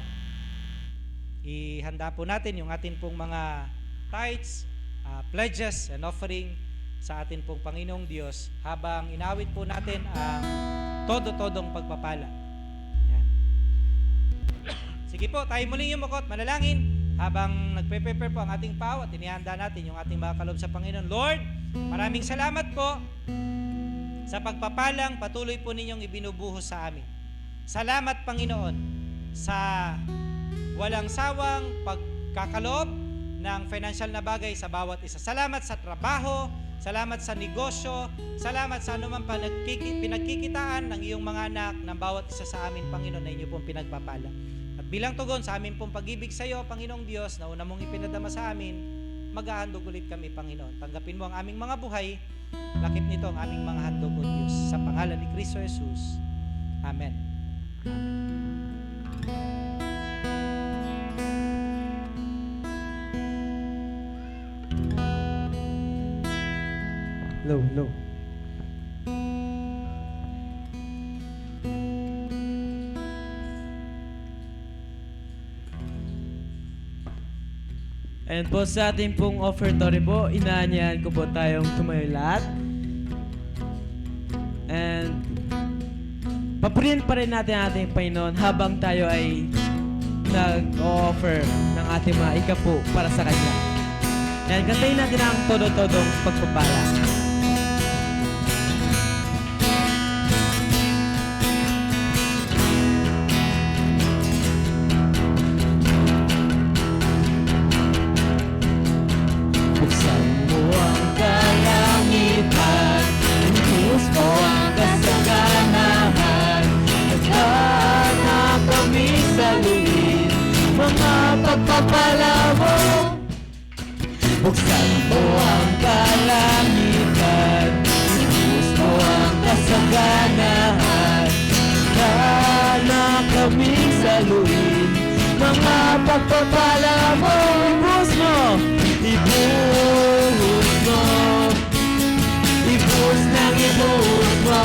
Ihanda po natin yung atin pong mga tithes, pledges and offering sa atin pong Panginoong Diyos habang inawit po natin ang todo-todong pagpapala. Yan. Sige po, tayo muling yumukot, manalangin habang nagpe-prepare po ang ating pao at inihanda natin yung ating mga kaloob sa Panginoon. Lord, maraming salamat po sa pagpapalang patuloy po ninyong ibinubuhos sa amin. Salamat, Panginoon, sa walang sawang pagkakaloob ng financial na bagay sa bawat isa. Salamat sa trabaho, salamat sa negosyo, salamat sa anumang pinagkikitaan ng iyong mga anak ng bawat isa sa amin, Panginoon, na inyo pong pinagpapala. At bilang tugon sa amin pong pag-ibig sa iyo, Panginoong Diyos, na una mong ipinadama sa amin, mag-ahandog ulit kami, Panginoon. Tanggapin mo ang aming mga buhay, lakip nito ang aming mga handog, O Diyos. Sa pangalan ni Kristo Jesus. Amen. Low. And po sa ating pong offertory po, inaanyahan ko po tayong tumayo lahat. And papurihin pa rin natin ang ating Panginoon habang tayo ay nag-offer ng ating mga ikapu para sa Kanya. And kantayin natin ang todo-todong pagpapala. Buksan mo ang kalangitan, ibuhos mo ang kasaganahan, nagdana kami sa luwin, mga pagpapala mo. Buksan mo ang kalangitan, ibuhos mo ang kasaganahan, nagdana kami sa luwin, mga pagpapala mo. Ibuhos mo, ibuhos ng ibuhos mo,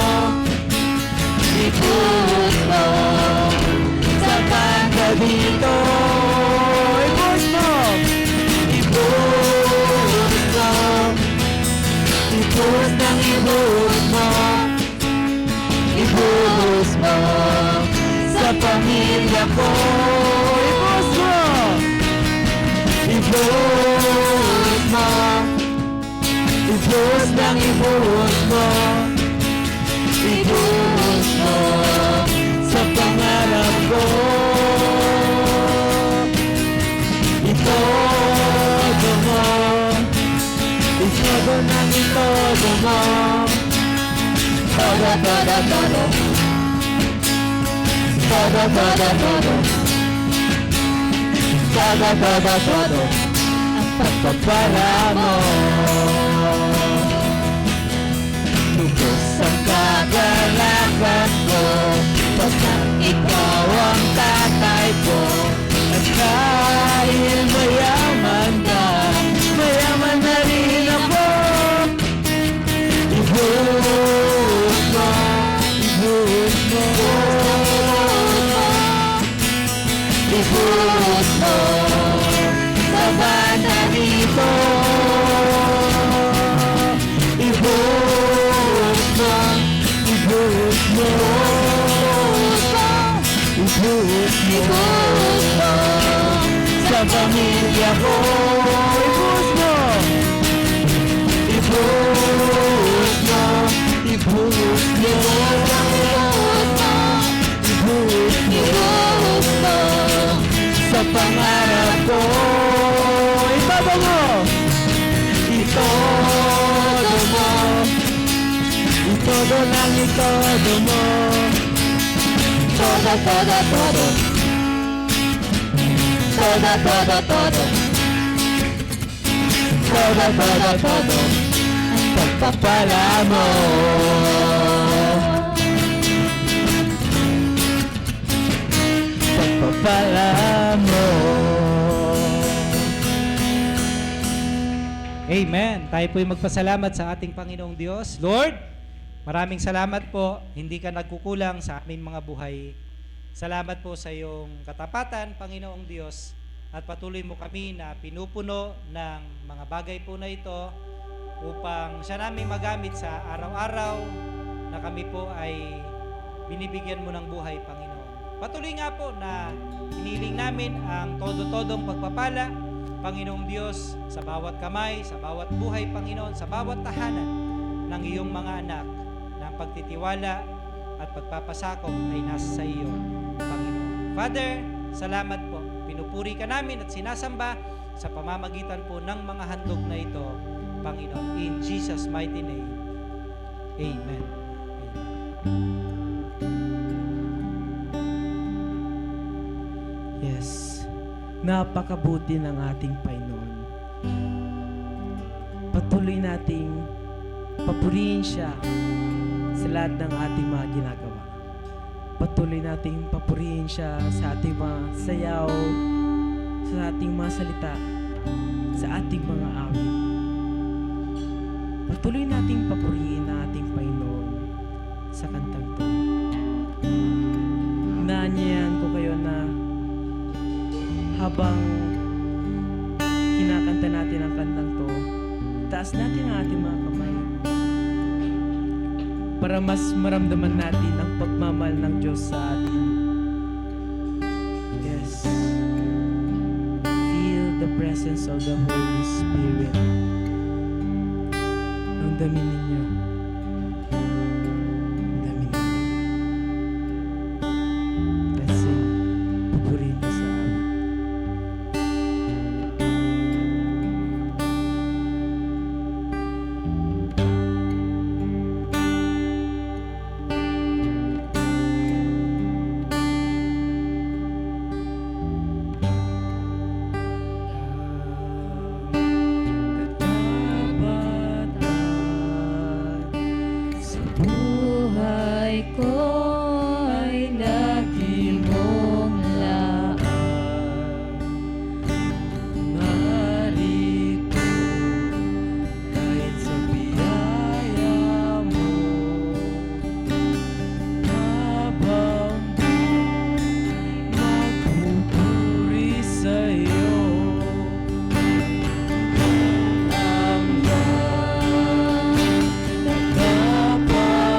ibuhos mo sa banda dito. Ibuhos mo, ibuhos mo, ibuhos ng ibuhos mo, ibuhos mo sa pamilya ko. Ibuhos mo, ibuhos mo, ibuhos ng ibuhos mo, ibuhos mo sa pangarap ko. Itodo mo, itodo ng itodo mo, todo, todo, todo, todo, todo, todo, todo, todo, todo, ang pagpapala mo. Lubos ang kagalakan ko, pagkat ikaw ang tatay ko. At dahil mayaman ka, mayaman na rin ako. Ibuhos mo, ibuhos mo, ibuhos mo sa banda dito. lang itodo mo. Todo, todo, todo. Todo, todo, todo. Todo, todo, todo. Ang pagpapala mo. Pagpapala mo. Amen. Tayo po'y magpasalamat sa ating Panginoong Diyos. Lord, maraming salamat po. Hindi ka nagkukulang sa aming mga buhay. Salamat po sa iyong katapatan, Panginoong Diyos. At patuloy mo kami na pinupuno ng mga bagay po na ito upang siya namin magamit sa araw-araw na kami po ay binibigyan mo ng buhay, Panginoon. Patuloy nga po na hiniling namin ang todo-todong pagpapala, Panginoong Diyos, sa bawat kamay, sa bawat buhay, Panginoon, sa bawat tahanan ng iyong mga anak na ang pagtitiwala at pagpapasakop ay nasa sa iyo, Panginoon. Father, salamat po. Pinupuri ka namin at sinasamba sa pamamagitan po ng mga handog na ito, Panginoon. In Jesus' mighty name, Amen. Yes, napakabuti ng ating Panginoon. Patuloy nating papurihin siya sa lahat ng ating mga ginagawa. Patuloy nating papurihin siya sa ating mga sayaw, sa ating mga salita, sa ating mga awit. Patuloy nating papurihin ang ating Panginoon sa kantang to. Naanyayan ko kayo na habang kinakanta natin ang kantang to, taas natin ang ating mga kamay para mas maramdaman natin ang pagmamahal ng Diyos sa atin. Yes. Feel the presence of the Holy Spirit. Ramdamin ninyo. Ramdamin ninyo. Let's sing. Pupurihin ka sa awit. Sa buhay ko ay lagi mong laan. Narito kahit sa biyaya mo, habang magpupuri sa'yo. Hanggang katapatan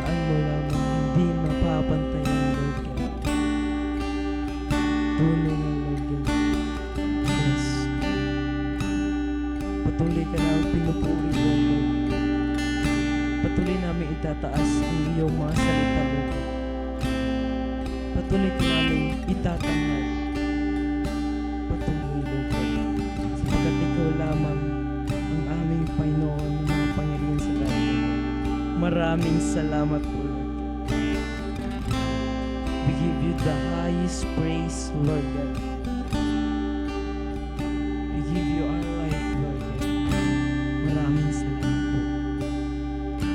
kaayaan mo lamang, hindi mapapantayan, Lord God. Tunay na, Lord God. Yes. Patuloy ka na ang pinupuri, Lord God. Patuloy namin itataas ang iyong mga salita, Lord God. Patuloy ka namin itatanghal. Patuloy, Lord God. Sapagkat ikaw lamang ang aming Panginoon ng mga pangyarihan sa langit. Maraming salamat po, Lord God. We give you the highest praise, Lord God. We give you our life, Lord God. Maraming salamat po.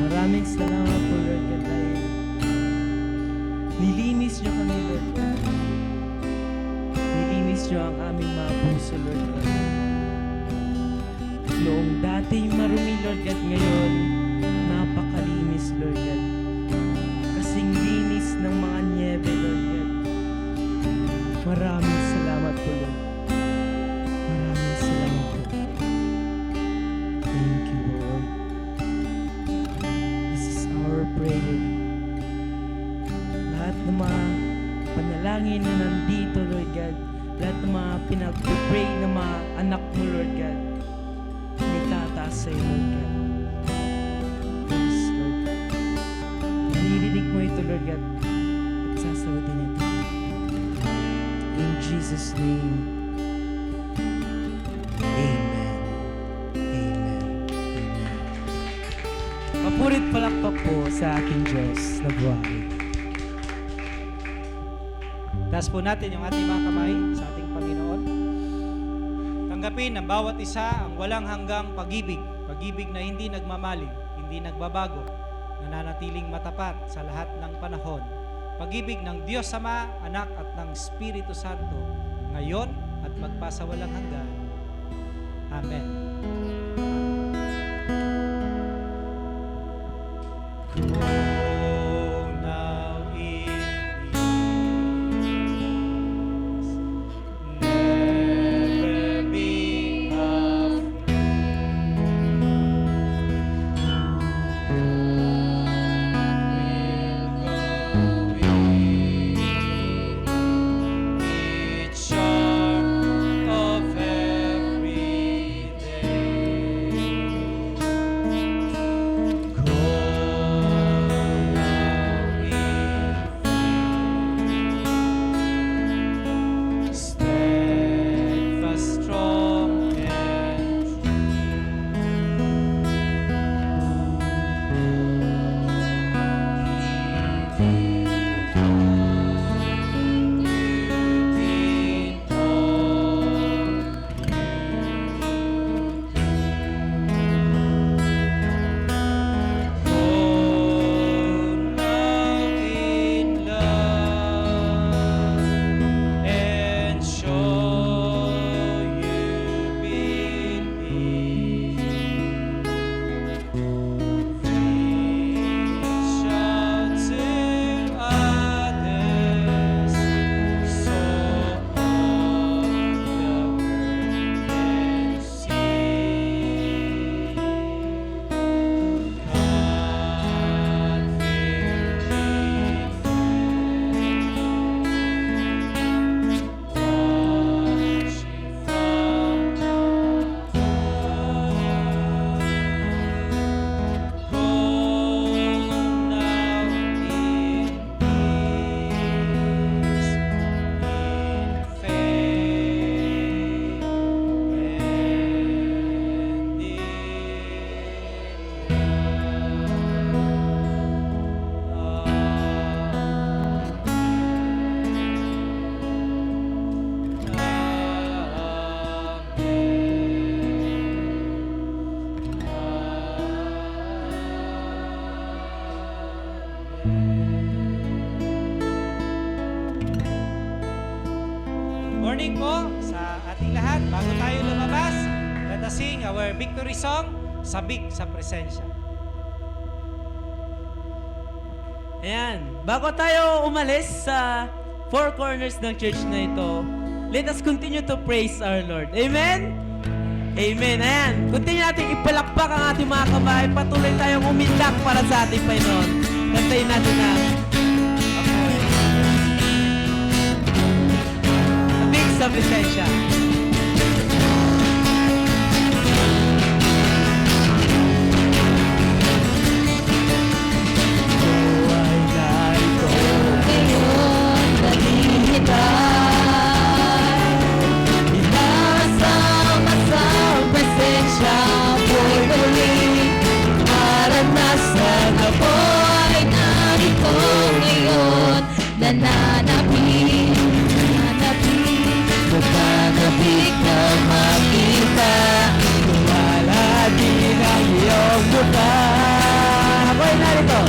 Maraming salamat po, Lord God, dahil nilinis niyo kami, Lord God. Nilinis niyo ang aming mga puso, Lord God. Noong dating marumi, Lord God, ngayon, napakalinis, Lord God. Kasing linis ng mga niebe, Lord God. Maraming salamat po, Lord. Maraming salamat po. Thank you, Lord. This is our prayer. Lahat ng mga panalangin na nandito, Lord God, lahat ng mga pinag-pray ng mga anak mo, Lord God, may tataas sa'yo, Lord God. Yes, Lord God. Nirinig mo ito, Lord God, at sasagutin ito. In Jesus' name, Amen. Amen. Amen. Mapurit palakpak po sa ating Diyos na buhay. Taas po natin yung ating mga kamay sa ating Panginoon. Tanggapin ng bawat isa ang walang hanggang pag-ibig. Pag-ibig na hindi nagmamaling, hindi nagbabago, nananatiling matapat sa lahat ng panahon. Pag-ibig ng Diyos Ama, Anak at ng Espiritu Santo, ngayon at magpasawalang hanggan. Amen. Go now in peace. Never be afraid. We'll go in each hour of every day. Go now in faith, steadfast, strong, and morning po sa ating lahat. Bago tayo lumabas, let us sing our victory song, Sabik sa Presensya. Ayan, bago tayo umalis sa four corners ng church na ito, let us continue to praise our Lord. Amen? Amen. Ayan, continue natin ipalakpak ang ating mga kabahay. Patuloy tayong umiyak para sa ating Panginoon. Kantayin natin na apoy. Lamig sa presensya. Ngayon, naghihintay. Inasama sa presensya mo'y muling maranasan. Ako'y narito ngayon, nananapig, nananapig na makita. Wala din ang iyong mukha. Ako'y narito.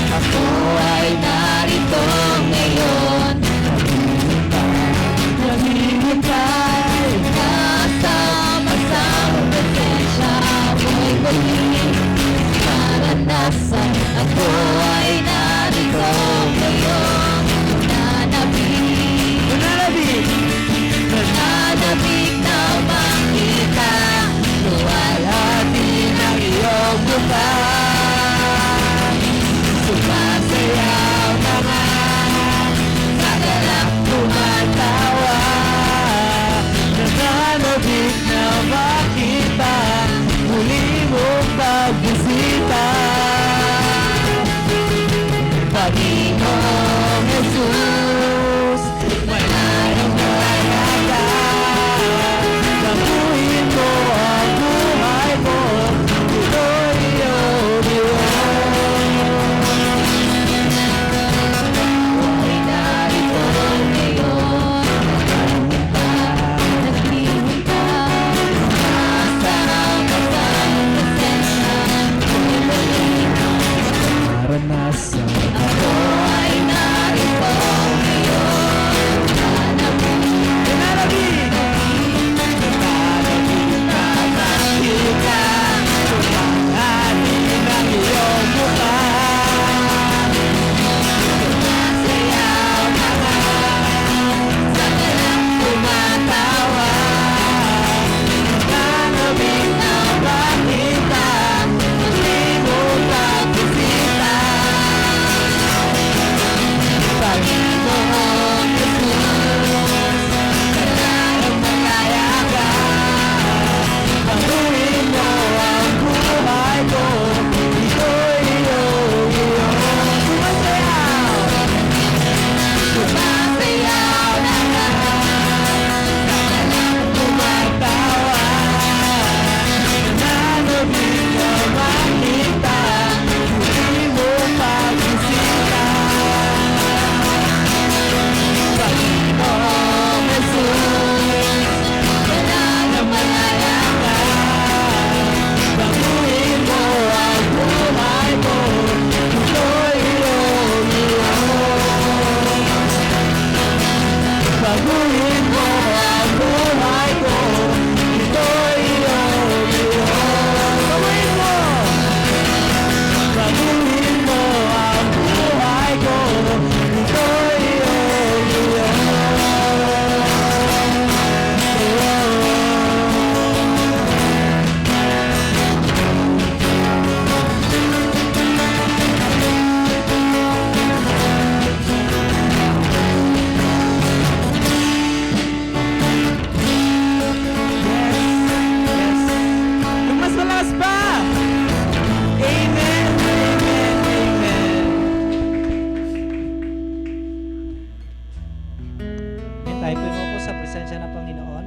Ako ay narito ngayon, naghihintay. Kasama sa presensya mo'y muling maranasan. Ako ay narito ngayon, nananapig, Nananabig. nananapig na makita. Wala din ang iyong mukha. Sumasayaw mga sagalak tumatawa. Nananabig na makita. Muli mong pagbisita. Panginoong Jesus, manayang malaga. Baguhin mo ang buhay mo. Ito'y iyong Ay narito ngayon, naghihintay. Kasama sa presensya mo'y muling Maranasan. ako ay narito ngayon, nananapig. Nananabig. Nakakita, Atin ang iyong mukha. sumasayaw mga sagalak tumatawa. Nananabig na makita. Muli mong pagbisita. Panginoong Jesus, manayang malaga. Baguhin mo ang buhay ko. Ito'y iyong sumasayaw. Sumasayaw na sagalak tumatawa. Nananabig na makita. Muli mong pagbisita. Panginoong Jesus, manayang malaga. Baguhin mo ang buhay mo. Ito'y iyong Baguhin mo ang buhay ko. Ito'y iyong Baguhin mo. Baguhin mo ang buhay ko. Ito'y iyong Yes. Yung mas malakas pa. Amen. Amen. Amen. Amen. Tayo po po sa presensya ng Panginoon.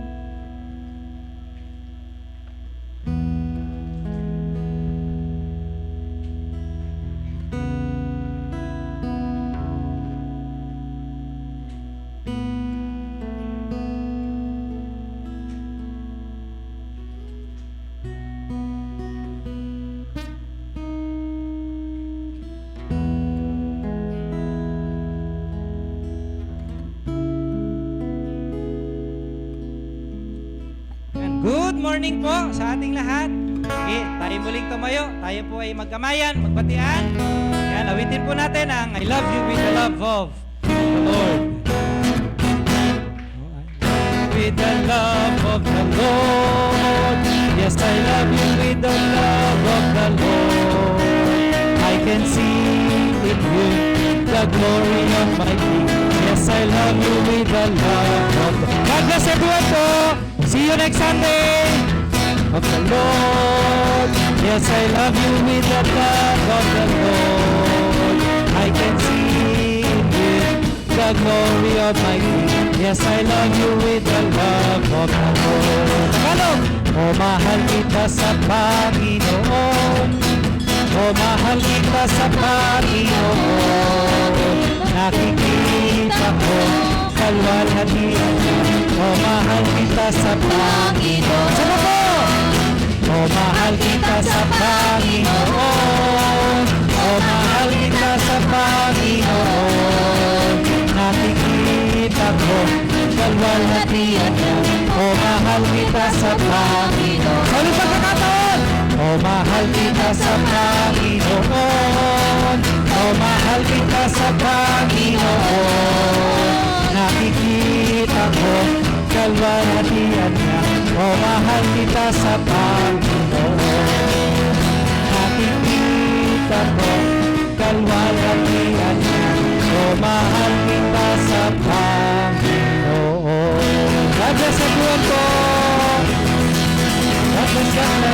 Good morning po sa ating lahat. Sige, tayo muling tumayo. Tayo po ay magkamayan, magbatian. Yan, awitin po natin ang I love you with the love of the Lord. With the love of the Lord. Yes, I love you with the love of the Lord. I can see in you glory of my King. Yes, I love you with the love of God bless everyone po. See you next Sunday of the Lord. Yes, I love you with the love of the Lord. I can see with the glory of my King. Yes, I love you with the love of the Lord. Tagalog! O mahal kita sa Panginoon. O mahal kita sa Panginoon. Nakikita ko kalwalhatian niya. O mahal kita sa Panginoon. Sama po! O mahal kita sa Panginoon. O mahal kita sa Panginoon. Nakikita ko kalwalhatian niya. O mahal kita sa Panginoon. Sa ulit pagkakataon! O mahal kita sa Panginoon. O mahal kita sa Panginoon. Nakikita ko kalwalhatian niya. O mahal kita sa Panginoon. Nakikita ko kalwalhatian niya. O mahal kita sa Panginoon. God bless everyone po. God bless, God bless.